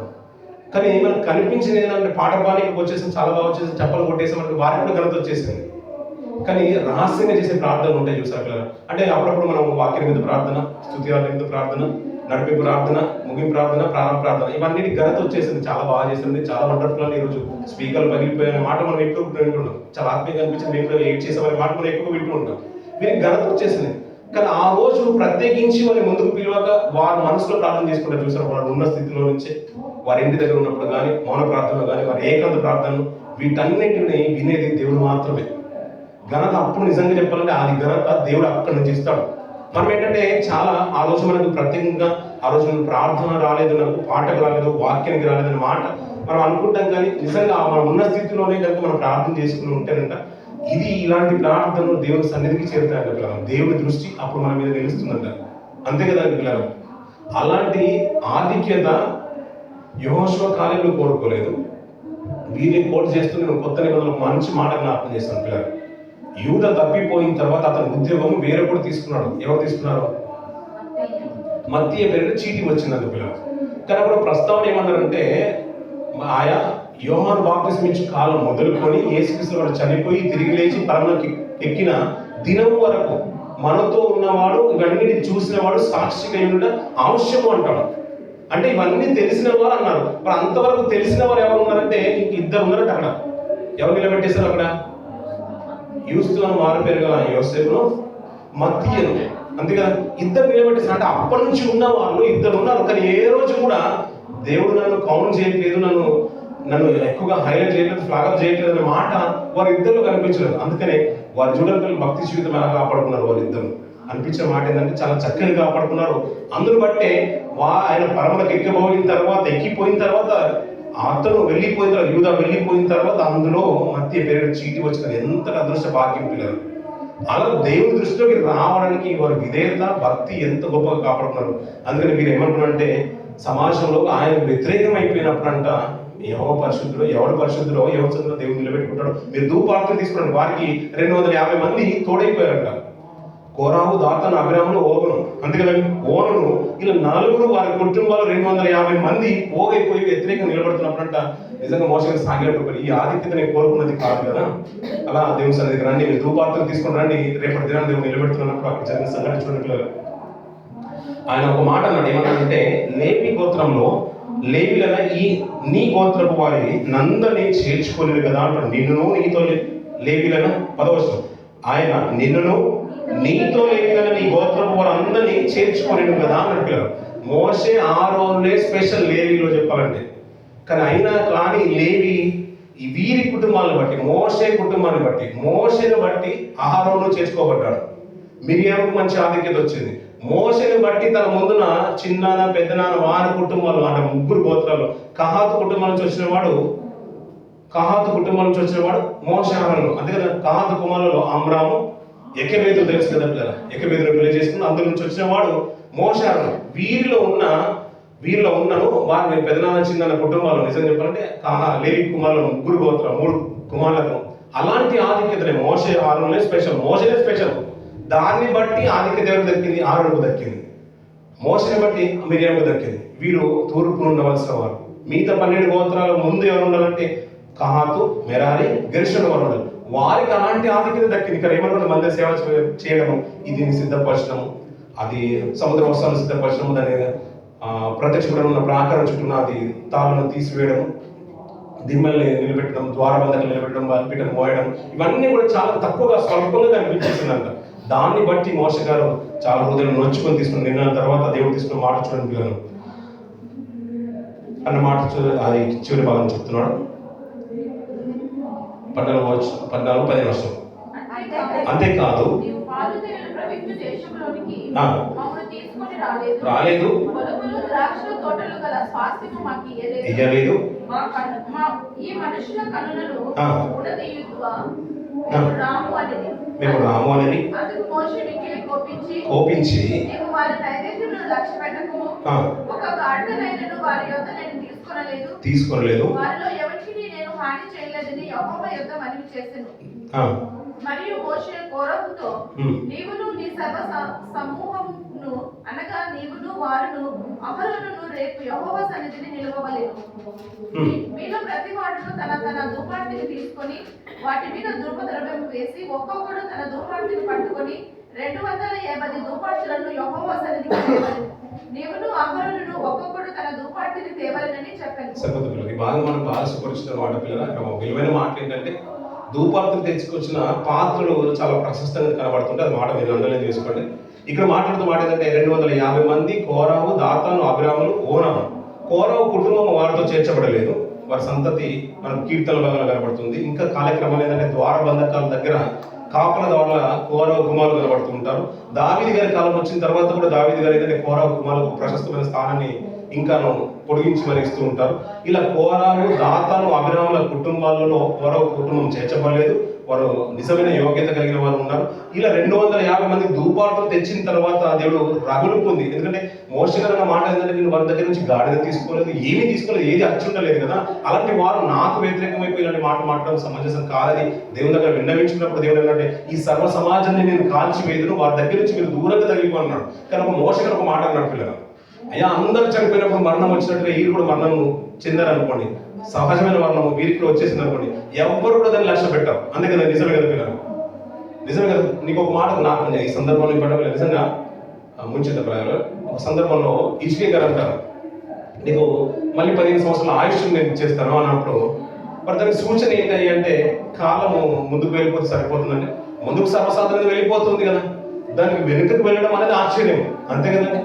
Speaker 3: కానీ మనకు కనిపించింది ఏంటంటే పాట బాగా వచ్చేసింది, చాలా బాగా వచ్చేసింది, చెప్పలు కొట్టేసి మనకి వారికి కూడా ఘనత వచ్చేసింది. కానీ రహస్యంగా చేసే ప్రార్థనలు ఉంటాయి చూసారు పిల్లలు. అంటే అప్పుడప్పుడు మనం వాక్యం మీద ప్రార్థన, స్తుతియాల మీద ప్రార్థన, నడిపింపు ప్రార్థన, ముగింపు ప్రార్థన, ప్రారంభ ప్రార్థన, ఇవన్నీ ఘనత వచ్చేసింది. చాలా బాగా చేసింది, చాలా వండర్ఫుల్ అని ఈరోజు స్పీకర్లు పగిలిపోయిన మాట మనం ఎక్కువ వింటున్నాం. చాలా ఆత్మీయంగా అనిపించింది, మేము ఎయిట్ చేసేవారి మాట మనం ఎక్కువ వింటూ ఉంటాం. వీరికి ఘనత వచ్చేసింది. కానీ ఆ రోజు ప్రత్యేకించి వారిని ముందుకు పిలువక వారు మనసులో ప్రార్థన చేసుకుంటారు చూసారు. వారు ఉన్న స్థితిలో నుంచి వారి ఇంటి దగ్గర ఉన్నప్పుడు కానీ, మౌన ప్రార్థనలో కానీ, వారి ఏకాంత ప్రార్థనలు, వీటన్నిటిని వినేది దేవుడు మాత్రమే. ఘనత అప్పుడు నిజంగా చెప్పాలంటే అది ఘనత దేవుడు అక్కడి నుంచి ఇస్తాడు. మనం ఏంటంటే చాలా ఆ రోజు మనకు ప్రత్యేకంగా ఆ రోజు ప్రార్థన రాలేదు, నాకు పాటకు రాలేదు, వాక్యానికి రాలేదన్న మాట మనం అనుకుంటాం. కానీ నిజంగా మనం ఉన్న స్థితిలోనే కనుక మనం ప్రార్థన చేసుకుని ఉంటేనంట ఇది ఇలాంటి ప్రార్థనలు దేవుని సన్నిధికి చేరుతాయంట పిల్లలు. దేవుడి దృష్టి అప్పుడు మన మీద నిలుస్తుందంట. అంతే కదా పిల్లలు? అలాంటి ఆధిక్యత యెహోషువ కాలంలో కోరుకోలేదు. వీరిని కోట్ చేస్తూ నేను కొత్త నిబంధనలు మంచి మాట జ్ఞాపకం చేస్తాను పిల్లలు. యూద తప్పిపోయిన తర్వాత అతని ఉద్యోగం వేరొకడు తీసుకున్నాడు. ఎవరు తీసుకున్నారు? మత్తయి పేరు చీటీ వచ్చిందంట పిల్లలు. కానీ అప్పుడు ప్రస్తావన ఏమన్నారంటే ఆయా యోహాను బాప్తిసం ఇచ్చే కాలం మొదలుకొని యేసుక్రీస్తు వాడు చనిపోయి తిరిగి లేచి పరలోకి ఎక్కిన దినం వరకు మనతో ఉన్నవాడు ఇవన్నీ చూసిన వాడు సాక్షిగా ఉండడం అవశ్యము అంటాడు. అంటే ఇవన్నీ తెలిసిన వారు అన్నారు. మరి అంతవరకు తెలిసిన వారు ఎవరు ఉన్నారంటే ఇంక 2 ఉన్నారంట. అక్కడ ఎవరు నిలబెట్టేశారు? అక్కడ యూస్తు అని మారు పేరు కదా, యోసేపును మత్తీయును, అంతే కదా, 2 నిలబెట్టేశారు. అంటే అప్పటి నుంచి ఉన్న వాళ్ళు 2 ఉన్నారు. కానీ ఏ రోజు కూడా దేవుడు నన్ను కౌంట్ చేయట్లేదు, నన్ను ఎక్కువగా హైలైట్ చేయట్లేదు, ఫ్లాగప్ చేయట్లేదు అనే మాట వారి 2లో కనిపించలేదు. అందుకనే వారు చూడని భక్తి జీవితం ఎలా కాపాడుకున్నారు వారు 2 అనిపించే మాట ఏంటంటే చాలా చక్కగా కాపాడుకున్నారు. అందును బట్టే ఆయన పరమలకు ఎక్కిపోయిన తర్వాత
Speaker 1: అతను వెళ్ళిపోయిన తర్వాత, యూదా వెళ్ళిపోయిన తర్వాత అందులో మధ్య పేరు చీటి వచ్చినది. ఎంత అదృష్ట భాగ్యం పిల్లలు. అలా దేవుని దృష్టిలోకి రావడానికి వారి విధేయత, భక్తి ఎంత గొప్పగా కాపాడుతున్నారు. అందుకని మీరు ఏమంటున్నారంటే సమాజంలో ఆయన వ్యతిరేకం అయిపోయినప్పుడంట ఎవరు పరిశుద్ధుడో దేవుడు నిలబెట్టుకుంటాడు. మీరు ధూపార్తను తీసుకున్నాడు, వారికి 250 మంది తోడైపోయారంట. కోరాహు, దాతాను, అభిరాములు, ఓగను. అంతే కదండి, ఓనను ఇలా 4 వారి కుటుంబాలు 250 మంది పోగైపోయి వ్యతిరేకంగా నిలబడుతున్నప్పుడంట నిజంగా మోసంగా సాగినప్పుడు ఈ ఆధిక్యత నేను కోరుకున్నది కాదు కదా. అలా దేవుని సన్నిధికి రండి, మీరు ధూపార్తను తీసుకుని రండి, రేపటి దినాన్ని దేవుడు నిలబెడుతున్నప్పుడు అక్కడ జరిగిన సంఘటన చూడండి. ఆయన ఒక మాట అన్నాడు, ఏమన్నాడంటే లేవి గోత్రంలో లేవిలన ఈ నీ గోత్రపు వారి నందని చేర్చుకోలేరు కదా అంటాడు. నిన్నును నీతో లేవిలన 10వ వచనం, ఆయన నిన్నును నీతో లేవిలన నీ గోత్రపు వారు అందరినీ చేర్చుకోలేను కదా అని పిల్లలు. మోషే ఆరోనే స్పెషల్ లేవిలో చెప్పాలంటే, కానీ లేవి ఈ వీరి కుటుంబాలను బట్టి, మోషే కుటుంబాన్ని బట్టి, మోషేను బట్టి ఆరోను చేర్చుకోబడ్డాడు. మిరియాముకు మంచి ఆధిక్యత వచ్చింది. మోషేని బట్టి తన ముందున చిన్నాన్న, పెద్దనాన్న వారి కుటుంబాలు, అంటే 3 గోత్రాలు. కహాతు కుటుంబం నుంచి వచ్చిన వాడు మోషే, ఆరోను. అంతే కదా. కహాతు కుమారులలో అమ్రాము, ఎకెబేదు తెలుసు కదా పిల్లల, ఎకెబేదును పెళ్లి చేసుకుని అందులో నుంచి వచ్చిన వాడు మోషే, ఆరోను. వీరిలో ఉన్నను వారిని పెద్దనాన్న, చిన్న కుటుంబాలు. నిజం చెప్పాలంటే లేవి కుమారులు 3 గోత్రాలు, 3 కుమారులకు అలాంటి ఆధిక్యతనే మోషే, ఆరోనులే స్పెషల్. మోషేనే స్పెషల్. దాన్ని బట్టి ఆధిక్యత ఎవరికి దక్కింది? ఆరోనుకు దక్కింది. మోషేని బట్టి మిరియాముకు దక్కింది. వీరు తూర్పును ఉండవలసిన వారు. మిగతా 12 గోత్రాల ముందు ఎవరు ఉండాలంటే కహాతు, మెరారి, గెర్షోను వారు ఉండాలి. వారికి అలాంటి ఆధిక్యత దక్కింది. ఇక్కడ ఏమనుకుంటే మందిర సేవ చేయడము, ఇది సిద్ధపరచడము, అది సముద్ర వస్త్రాలను సిద్ధపరచడము, దాని ప్రత్యక్షపడం ఉన్న ప్రాకారం చుట్టూ అది తాళ్ళను తీసివేయడం, దిమ్మల్ని నిలబెట్టడం, ద్వారబంధకులు నిలబెట్టడం, బలిపీఠం మోయడం, ఇవన్నీ కూడా చాలా తక్కువగా, స్వల్పంగా కనిపించేసిందంట. దాన్ని బట్టి మోషే గారు చాలా హృదయం నొచ్చుకొని తీసుకుని నిన్న తర్వాత దేవుడు తీసుకున్న మాట చూడండి పిల్లలు అన్న మాట అది చివరి భాగం చెప్తున్నాడు. 14-15 వర్షం. అంతేకాదు రాలేదు, ఇయ్యలేదు, మేము రాము అనేది కోపించి తీసుకోలేదు.
Speaker 2: మరియు మోషే కోరహుతో, నీవును నీ సర్వ సమూహమును అనగా నీవును వారును అహరోనును రేపు యెహోవా సన్నిధిని నిలవవలెను. మీలో ప్రతి వాడును తన ధూపార్తిని తీసుకొని వాటి మీద ధూపద్రవ్యం వేసి ఒక్కొక్కడు తన ధూపార్తిని పట్టుకొని 250 ధూపార్తులను యెహోవా సన్నిధికి తేవలెను. నీవును అహరోనును ఒక్కొక్కడు తన ధూపార్తిని తేవలెనని చెప్పాను.
Speaker 1: ఈ భాగం మనం బాగా సుపరిచిత మాట పిల్లల. విలువైన మాట ఏంటంటే ధూపార్తులు తెచ్చుకొచ్చిన పాత్రలు చాలా ప్రశస్తంగా కనబడుతుంటే అది మాట మీరు అండర్లైన్ చేసుకోండి. ఇక్కడ మాట్లాడుతున్న మాట ఏంటంటే 250 మంది కోరాహు, దాతాను, అభిరాములు, ఓనాము. కోరాహు కుటుంబం వారితో చేర్చబడలేదు. వారి సంతతి మనకు కీర్తన భాగంలో కనబడుతుంది. ఇంకా కాలక్రమం ఏంటంటే ద్వారబంధకాల దగ్గర కాపల కోరాహు కుమారులు కనబడుతుంటారు. దావీదు గారి కాలం వచ్చిన తర్వాత కూడా దావీదు గారు ఏంటంటే కోరాహు కుమారులకు ప్రశస్తమైన స్థానాన్ని ఇంకాను పొడిగించి మరిస్తూ ఉంటారు. ఇలా కోరాహు, దాతాను, అభిరాముల కుటుంబాలలో కోరాహు కుటుంబం చేర్చబడలేదు. వారు నిజమైన యోగ్యత కలిగిన వారు ఉన్నారు. ఇలా 250 మంది ధూపార్తులు తెచ్చిన తర్వాత దేవుడు రగులు పొంది, ఎందుకంటే మోషే గారు అన్న మాట ఏంటంటే నేను వారి దగ్గర నుంచి గాడిద తీసుకోలేదు, ఏమీ తీసుకోలేదు, ఏది అచ్చుండలేదు కదా. అలాంటి వారు నాకు వ్యతిరేకమైపోయి ఇలాంటి మాట మాట్లాడడం సమంజసం కాదని దేవుని దగ్గర విన్నవించుకున్నప్పుడు దేవుడు ఏంటంటే ఈ సర్వ సమాజాన్ని నేను కాల్చివేదును, వారి దగ్గర నుంచి మీరు దూరంగా తగిలిపోన్నాడు. కానీ ఒక మోషే గారు ఒక మాట అన్నాడు, పిల్లలు అయ్యా అందరూ చనిపోయినప్పుడు మరణం వచ్చినట్టుగా వీరు కూడా మరణం చెందారనుకోండి, సహజమైన మరణము వీరికి కూడా వచ్చేసింది అనుకోండి, ఎవ్వరు కూడా దాన్ని లక్ష్య పెట్టారు. అంతే కదా, నిజమే కదా పిల్లలు, నిజమే కదా. నీకు ఒక మాట నాకు ఈ సందర్భంలో ఇవ్వడం నిజంగా ముంచిన ప్రజలు ఒక సందర్భంలో ఈశ్వరీ గారు అంటారు, నీకు మళ్ళీ 15 సంవత్సరాల ఆయుష్ నేను ఇచ్చేస్తాను అన్నప్పుడు మరి దానికి సూచన ఏంటి అంటే కాలము ముందుకు వెళ్ళిపోతే సరిపోతుందండి. ముందుకు సర్వసాధారణంగా వెళ్ళిపోతుంది కదా, దానికి వెనుకకు వెళ్ళడం అనేది ఆశ్చర్యం. అంతే కదండి.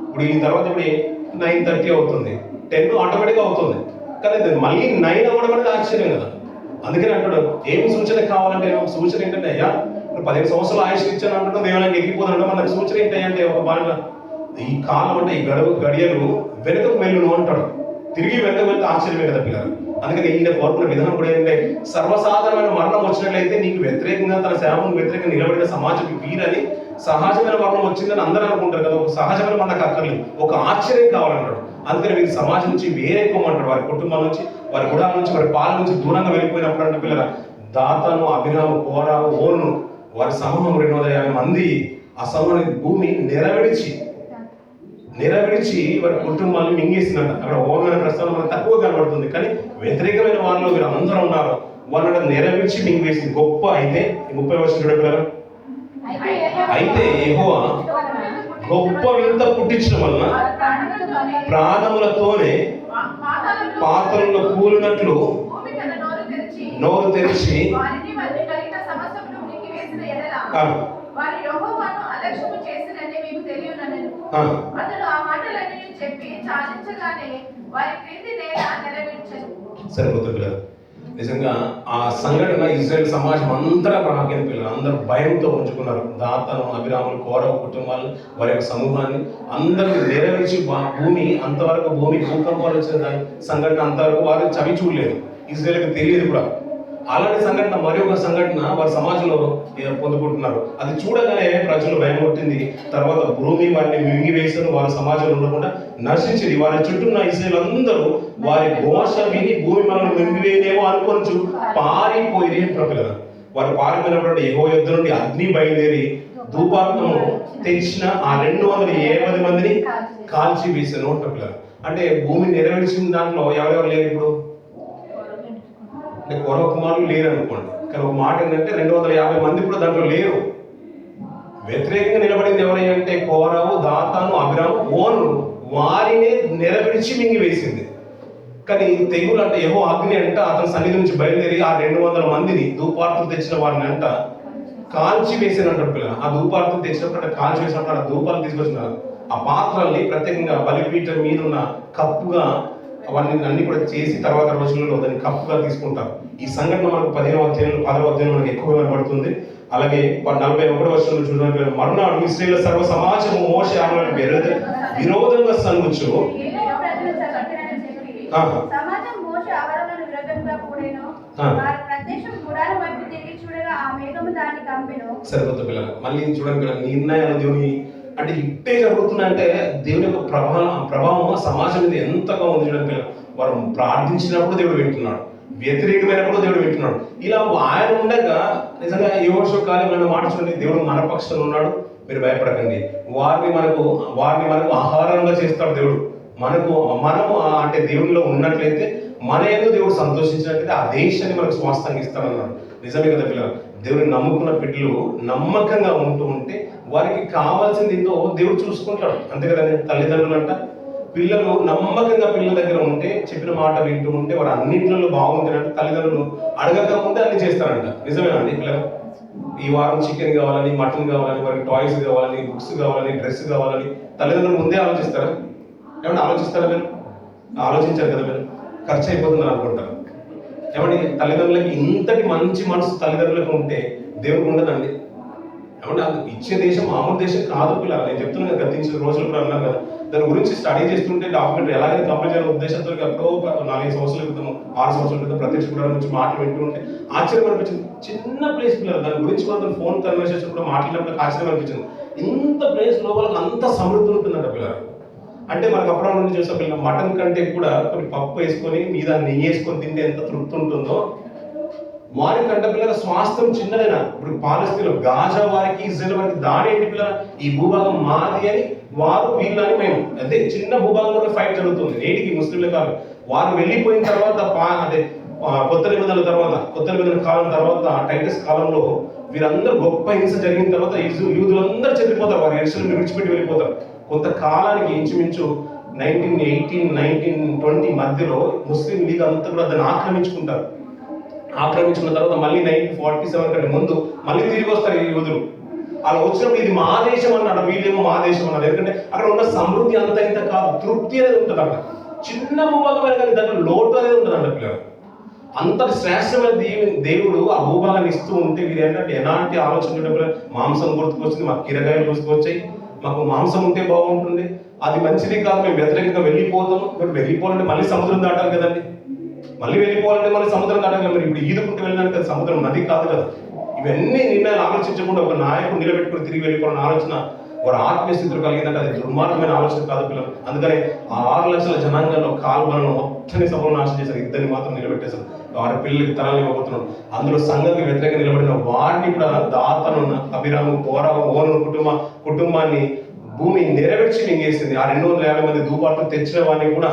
Speaker 1: ఇప్పుడు ఈ తర్వాత ఇప్పుడు 9:30 అవుతుంది, 10 ఆటోమేటిక్గా అవుతుంది, కానీ మళ్ళీ 9 అవ్వడం అనేది ఆశ్చర్యం కదా. అందుకని అంటాడు ఏం సూచన కావాలంటే ఒక సూచన ఏంటంటే అయ్యా 15 సంవత్సరాలు ఆయుష్ ఇచ్చాను అంటున్నాడు, దేవునికి ఎక్కిపోతున్నాడు. మనకు సూచన ఏంటంటే ఒక బాగా ఈ కాలం అంటే ఈ గడియలు వెనుకకు వెళ్ళును అంటాడు. తిరిగి వెళ్తే ఆశ్చర్యమే కదా పిల్లలు. అందుకని ఈయన కోరుకున్న విధానం కూడా ఏంటంటే సర్వసాధారణమైన మరణం వచ్చినట్లయితే నీకు వ్యతిరేకంగా తన సేవకు వ్యతిరేకంగా నిలబడిన సమాజం వీరని సహజమైన మరణం వచ్చిందని అందరూ అనుకుంటారు కదా. ఒక సహజమైన మనకు అక్కర్లేదు, ఒక ఆశ్చర్యం కావాలంటాడు. అందుకని వీరి సమాజం నుంచి వేరేకోమంటాడు. వారి కుటుంబాల నుంచి, వారి గుడాల నుంచి, వారి పాల నుంచి దూరంగా వెళ్ళిపోయినప్పుడు అంటే పిల్లల దాతాను, అభిరాము, కోరావు, ఓను వారి సమూహం 250 మంది ఆ సమూహానికి భూమి నెరవేర్చి వారి కుటుంబాలను మింగేసిందంట. అక్కడ ఓన్ అనే ప్రస్తావన మనకు తక్కువ కనబడుతుంది, కానీ వ్యతిరేకమైన వాళ్ళు వీరు అందరూ ఉన్నారు. వాళ్ళని నెరవేర్చి మింగేసింది. గొప్ప అయితే 30 వర్షం చూడగలరా. అయితే యెహోవా గొప్ప వింత పుట్టించడం వలన ప్రాణములతోనే పాత్రలో కూలినట్లు
Speaker 2: భూమి తన
Speaker 1: నోరు తెరిచి
Speaker 2: వారిని వారికి కలిగిన సమస్తమును మింగివేసిన ఎడల వారు యెహోవాను అలక్ష్యము చేసిరని మీకు తెలియననెను. అతడు ఆ మాటలన్నీ చెప్పి చాలించగానే వారి క్రింది నేల నెరవేర్చెను.
Speaker 1: సరిపోతుంది పిల్లలు. నిజంగా ఆ సంఘటన ఇజ్రాయెల్ సమాజం అంతటా ప్రాముఖ్యత పిల్లలు అందరూ భయంతో ఉంచుకున్నారు. దాతను, అభిరాములు, కోరవ కుటుంబాలను, వారి యొక్క సమూహాన్ని అందరూ నెరవేర్చి భూమి అంతవరకు భూకంపాలు వచ్చిన సంఘటన అంతవరకు వారు చవి చూడలేదు. ఇజ్రాయెల్కి తెలియదు కూడా. అలాంటి సంఘటన మరి ఒక సంఘటన వారి సమాజంలో పొందుకుంటున్నారు. అది చూడగానే ప్రజలు భయం కొట్టింది. తర్వాత భూమి వారిని మింగివేసారు, వారి సమాజంలో ఉండకుండా నశించింది. వారి చుట్టూ ఉన్న ఇజ్రాయెల్ అందరూ వారి ఘోష విని భూమి మనల్ని మింగివేనేమో అనుకొని పారిపోయి ప్రజలు. వారు పారిపోయినప్పుడు యెహోవా యుద్ధ నుండి అగ్ని బయలుదేరి ధూపార్తము తెచ్చిన ఆ 250 మందిని కాల్చి వేసాను పిల్లలు. అంటే భూమి నెరవేర్చిన దాంట్లో ఎవరెవరు లేరు ఇప్పుడు? అంటే కొరవ కుమారులు లేరు అనుకోండి. కానీ ఒక మాట ఏంటంటే 250 మంది కూడా దాంట్లో లేరు. వ్యతిరేకంగా నిలబడింది ఎవరంటే కోరవు, దాతాను, అభిరాము, ఓను వారిని నెరవేర్చి మింగివేసింది. కానీ తెగులు అంటే యెహోవా అగ్ని అంట అతని సన్నిధి నుంచి బయలుదేరి ఆ 200 మందిని ధూపార్తులు తెచ్చిన వారిని అంట కాల్చి వేసినట్టు పిల్లలు. ఆ ధూపార్తులు తెచ్చినప్పుడు అంటే కాల్చి వేసినప్పుడు ఆ ధూపాలు తీసుకొచ్చినారు. ఆ పాత్రల్ని ప్రత్యేకంగా బలిపీఠం మీద ఉన్న కప్పుగా అవన్నీ అన్ని కూడా చేసి తర్వాత రోజులలో దాన్ని కప్పుగా తీసుకుంటారు. ఈ సంఘటన మనకు 10వ అధ్యాయంలో మనకు ఎక్కువగా కనబడుతుంది. అలాగే 41వ వచనంలో చూడండి, మరునాడు ఇశ్రాయేలు సర్వ సమాజము మోషే ఆజ్ఞలకు విరోధంగా సన్నుచు
Speaker 3: సమాజం మోషే ఆవరణకు విరోధంగా కూడెను. వారి ప్రత్యక్షం గుడారం వైపు తిరిగి చూడగా ఆ మేఘము దాన్ని కమ్మెను.
Speaker 1: సరిపోతుంది పిల్లలు. మళ్ళీ చూడండి పిల్లలు, నిర్ణయాలు దేవుని అంటే ఇట్టే జరుగుతున్నాయంటే దేవుని యొక్క ప్రభావం సమాజం మీద ఎంతగా ఉంది. చూడండి పిల్లలు, వారు ప్రార్థించినప్పుడు దేవుడు వింటున్నాడు, వ్యతిరేకమైనప్పుడు దేవుడు వింటున్నాడు. ఇలా ఆయన ఉండగా నిజంగా యోషు కాలం మాట చూడండి, దేవుడు మన పక్షంలో ఉన్నాడు, మీరు భయపడకండి. వారిని మనకు ఆహారంగా చేస్తాడు దేవుడు. మనము అంటే దేవునిలో ఉన్నట్లయితే మన ఏదో దేవుడు సంతోషించినట్లయితే ఆ దేశాన్ని మనకు స్వాస్థ్యంగా ఇస్తాడన్నాడు. నిజమే కదా పిల్లలు. దేవుడిని నమ్ముకున్న బిడ్డలు నమ్మకంగా ఉంటే వారికి కావాల్సింది ఏందో దేవుడు చూసుకుంటాడు. అంతే కదండి. తల్లిదండ్రులు అంట పిల్లలు నమ్మకంగా పిల్లల దగ్గర ఉంటే, చెప్పిన మాట వింటూ ఉంటే వారు అన్నింటిలో బాగుంటారంటే తల్లిదండ్రులు అడగక ముందే అన్ని చేస్తారంట. నిజమేనండి పిల్లలు? ఈ వారం చికెన్ కావాలని, మటన్ కావాలని, వారికి టాయ్స్ కావాలని, బుక్స్ కావాలని, డ్రెస్ కావాలని తల్లిదండ్రులు ముందే ఆలోచిస్తారా? ఏమన్నా ఆలోచిస్తారా మీరు? ఆలోచించారు కదా మీరు. ఖర్చు అయిపోతుందని అనుకుంటారు. ఏమండి, తల్లిదండ్రులకి ఇంతటి మంచి మనసు తల్లిదండ్రులకు ఉంటే దేవుడికి ఉండదండి. ఏమంటే అది ఇచ్చే దేశం మామూలు దేశం కాదు పిల్లలు. నేను చెప్తున్నాను కదా, గతించిన రోజులు కూడా అన్నాను కదా, దాని గురించి స్టడీ చేస్తుంటే డాక్యుమెంట్ ఎలాగైనా కంప్లీట్ చేయాలని ఉద్దేశంతో ఎప్పుడో 4 సంవత్సరాల క్రితం 6 సంవత్సరాల క్రితం ప్రత్యక్ష గుడారం నుంచి మాటలు వింటూ ఉంటే ఆశ్చర్యం అనిపించింది. చిన్న ప్లేస్ పిల్లలు, దాని గురించి మనం ఫోన్ కన్వర్సేషన్ కూడా మాట్లాడినప్పుడు ఆశ్చర్యం అనిపించింది. ఇంత ప్లేస్ లోపల అంత సమృద్ధి ఉంటుందంట పిల్లలు. అంటే మనకు అప్పుడు నుండి చూసే పిల్లలు మటన్ కంటే కూడా కొన్ని పప్పు వేసుకొని మీద నెయ్యి వేసుకొని తింటే ఎంత తృప్తి ఉంటుందో, వారి కంటే పిల్లల స్వాస్థ్యం చిన్నదైనా. ఇప్పుడు పాలస్తీన్లో గాజా వారికి, ఇజ్రాయెల్ వారికి దాడి ఏంటి పిల్లల? ఈ భూభాగం మాది అని వారు వీళ్ళని మేము, అదే చిన్న భూభాగంలో ఫైట్ జరుగుతుంది నేటికి ముస్లింల కాలం. వారు వెళ్ళిపోయిన తర్వాత కొత్త నిబంధనల కాలం తర్వాత టైటస్ కాలంలో వీరందరూ గొప్ప హింస జరిగిన తర్వాత యూదులందరూ చెదిరిపోతారు. వారు ఎరుసలేమును విడిచిపెట్టి వెళ్ళిపోతారు. కొంతకాలానికి ఇంచుమించు 1918, 1920 మధ్యలో ముస్లిం లీగ్ అంతా కూడా దాన్ని ఆక్రమించుకుంటారు. ఆక్రమించుకున్న తర్వాత మళ్ళీ 1947 కంటే ముందు మళ్ళీ తిరిగి వస్తారు ఈ యూదులు. అలా వచ్చినప్పుడు ఇది మా దేశం అన్నాడు, వీళ్ళేమో మా దేశం అన్నారు. ఎందుకంటే అక్కడ ఉన్న సమృద్ధి అంత ఇంత కాదు, తృప్తి అనేది ఉంటుంది అక్కడ. చిన్న భూభాగమైన కానీ దాంట్లో లోటు అనేది ఉంటుంది అంట పిల్లలు. అంతటి శ్రేష్టమైన దేవుడు ఆ భూభాగాన్ని ఇస్తూ ఉంటే వీరు ఏంటంటే ఎలాంటి ఆలోచన మాంసం గుర్తుకొచ్చింది, మాకు కీరగాయలు గుర్తుకొచ్చాయి, మాకు మాంసం ఉంటే బాగుంటుంది, అది మంచిది కాదు, మేము వ్యతిరేకంగా వెళ్ళిపోతాము. ఇప్పుడు వెళ్ళిపోవాలంటే మళ్ళీ సముద్రం దాటాలి కదండి, మళ్ళీ వెళ్ళిపోవాలంటే మళ్ళీ సముద్రం దాటాలి కదా. మరి ఇప్పుడు ఈదుకుంటూ వెళ్ళడానికి అది సముద్రం నది కాదు కదా. ఇవన్నీ నిర్ణయాలు ఆలోచించకుండా ఒక నాయకుడు నిలబెట్టుకుని తిరిగి వెళ్ళిపోవాలని ఆలోచన వారు ఆత్మీయ స్థితిలో కలిగిందంటే అది దుర్మార్గమైన ఆలోచన కాదు పిల్లలు. అందుకని ఆ 6 లక్షల జనాంగంలో కాల్వలను మొత్తాన్ని సభలో నాశనం చేశారు, ఇద్దరిని మాత్రం నిలబెట్టేశారు. వారి పిల్లలకి తరాలు ఇవ్వబోతున్నాడు. అందులో సంఘానికి వ్యతిరేకంగా నిలబడిన వారిని కూడా దాతను అభిరాము కోరాము ఓను కుటుంబాన్ని భూమి నెరవేర్చి మింగేసింది. ఆ 250 మంది దూపార్లు తెచ్చిన వారిని కూడా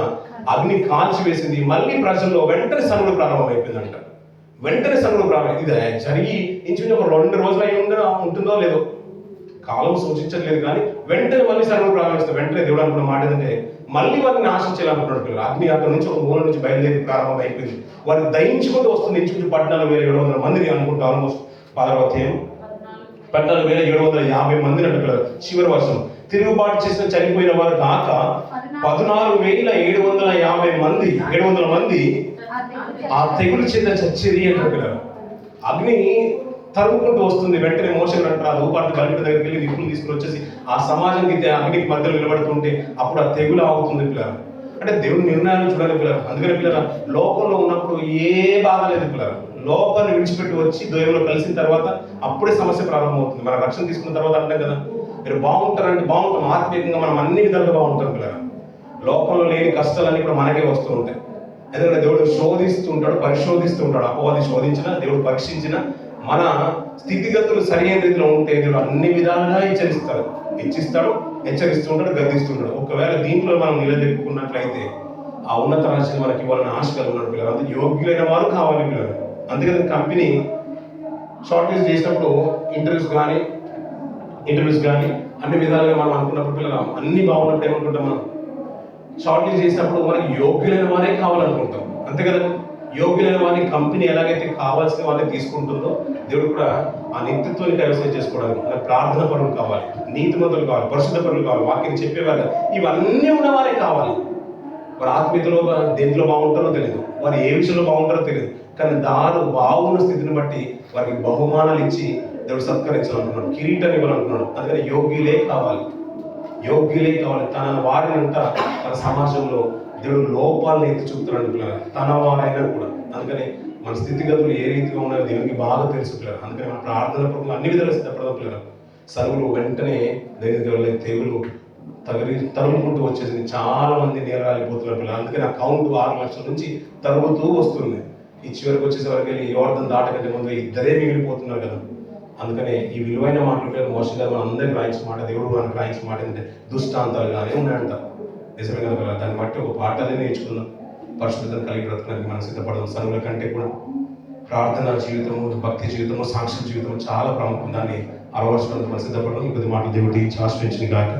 Speaker 1: అగ్ని కాల్చి వేసింది. మళ్ళీ ప్రజల్లో వెంటనే సనుడు ప్రారంభం అయిపోయిందంట. వెంటనే సనుడు ప్రారంభం. ఇది జరిగి ఇంచుమించు ఒక 2 రోజులు అయి ఉంటుందో లేదో, కాలం సూచించట్లేదు, కానీ వెంటనే మళ్ళీ సనుడు ప్రారంభిస్తారు. వెంటనే దేవుడు అనుకున్న మాట ఏంటంటే మళ్ళీ వారిని ఆశించాలనుకున్నాడు. అగ్ని అక్కడ నుంచి ఒక మూల నుంచి బయలుదేరి ప్రారంభం అయిపోయింది. వారిని దయించుకుంటూ వస్తుంది. ఇంచుమించు 14,700 మందిని అనుకుంటా, ఆల్మోస్ట్ 14,750 మందిని అంటున్నారు. చివరి వర్షం తిరుగుబాటు చేసిన చనిపోయిన వారు కాక 14,750 మంది 700 మంది ఆ తెగులు చేత చచ్చేది అంటున్నారు. అగ్ని తరుముకుంటూ వస్తుంది. వెంటనే మోషన్ అంటారు, ఆ ధూపార్తి బలిపీఠం దగ్గరికి వెళ్ళి నిప్పులు తీసుకుని వచ్చేసి ఆ సమాజానికి అగ్నికి మధ్యలో నిలబడుతుంటే అప్పుడు ఆ తెగులు ఆగుతుంది పిల్లలు. అంటే దేవుని నిర్ణయాన్ని చూడాలి పిల్లలు. అందుకని పిల్లలు లోకంలో ఉన్నప్పుడు ఏ బాధ లేదు పిల్లలు. లోకాన్ని విడిచిపెట్టి వచ్చి దైవంలో కలిసిన తర్వాత అప్పుడే సమస్య ప్రారంభమవుతుంది. మన రక్షణ తీసుకున్న తర్వాత అంటాం కదా, మీరు బాగుంటారంటే బాగుంటాం, ఆత్మీయంగా మనం అన్ని విధాలుగా బాగుంటాం పిల్లలు. లోకంలో లేని కష్టాలన్నీ కూడా మనకే వస్తూ ఉంటాయి. ఎందుకంటే దేవుడు శోధిస్తూ ఉంటాడు, పరిశోధిస్తూ ఉంటాడు. అపవాది శోధించిన, దేవుడు పరీక్షించిన మన స్థితిగతులు సరైన రీతిలో ఉంటే దేవుడు అన్ని విధాలుగా హెచ్చిస్తాడు, హెచ్చరిస్తూ ఉంటాడు, గద్దిస్తుంటాడు. ఒకవేళ దీంట్లో మనం నిలదొక్కున్నట్లయితే ఆ ఉన్నత రాశిని మనకి ఇవ్వాలని ఆశ కలిగి ఉన్నాడు పిల్లలు. అంతే యోగ్యులైన వారు కావాలి పిల్లలు. అందుకని కంపెనీ షార్ట్ లిస్ట్ చేసినప్పుడు ఇంటర్వ్యూస్ కానీ అన్ని విధాలుగా మనం అనుకున్నప్పుడు పిల్లలు అన్ని బాగున్నప్పుడు ఏమనుకుంటాం, మనం షార్ట్ లిస్ట్ చేసినప్పుడు మనకి యోగ్యులైన వారే కావాలనుకుంటాం. అంతే కదా, యోగ్యులైన వారిని కంపెనీ ఎలాగైతే కావాల్సిన వాళ్ళని తీసుకుంటుందో దేవుడు కూడా ఆ నిత్యత్వాన్ని కైవసం చేసుకోవడానికి మనకు ప్రార్థన పరులు కావాలి, నీతిమంతులు కావాలి, పరిశుద్ధ పరులు కావాలి, వాక్యం చెప్పేవారు, ఇవన్నీ ఉన్నవారే కావాలి. వారి ఆత్మీయతలో దేంట్లో బాగుంటారో తెలియదు, వారు ఏ విషయంలో బాగుంటారో తెలియదు, కానీ బాగున్న స్థితిని బట్టి వారికి బహుమానాలు ఇచ్చి దేవుడు సత్కరించాలనుకున్నాడు, కిరీటాన్ని ఇవ్వాలనుకున్నాడు. అందుకని యోగ్యులే కావాలి. తన వారినంతా తన సమాజంలో దేవుడు లోపాలను ఎత్తి చూపుతున్నాడు పిల్లలు, తన వారైనా కూడా. అందుకని మన స్థితిగతులు ఏ రీతిగా ఉన్నాయో దేవునికి బాగా తెలుసు పిల్లలు. అందుకని మన ప్రార్థన పూర్వకంగా అన్ని విధాలు సిద్ధపడదాం పిల్లలు. సరువులు వెంటనే దేవుని తెగులు తరుముకుంటూ వచ్చేసింది. చాలా మంది నేరాలిపోతున్నారు పిల్లలు. అందుకని ఆ కౌంట్ 6 లక్షల నుంచి తరుగుతూ వస్తుంది. ఈ చివరికి వచ్చేసరికి వెళ్ళి యోర్దన్ దాటకంటే ముందు 2 మిగిలిపోతున్నారు కదా. అందుకనే ఈ విలువైన మాటలు మోసం గారు మన అందరికి రాయించిన మాట, దేవుడు మనకు రాయించిన మాట ఏంటంటే దుష్టాంతాలుగానే ఉన్నాయంట. నిజమే కదా పిల్లలు. దాన్ని బట్టి ఒక పాఠాన్ని నేర్చుకున్నాం. పరిశుద్ధతను కలిగి బ్రతకడానికి మనం సిద్ధపడదాం. సనువుల కంటే కూడా ప్రార్థన జీవితము, భక్తి జీవితము, సాక్ష్య జీవితము చాలా ప్రాముఖ్యం. దాన్ని అలవర్చుకున్నందుకు మనం సిద్ధపడదాం. ఇంకొద్ది మాటలు దేవుడి ఆశ్రయించిన గాక.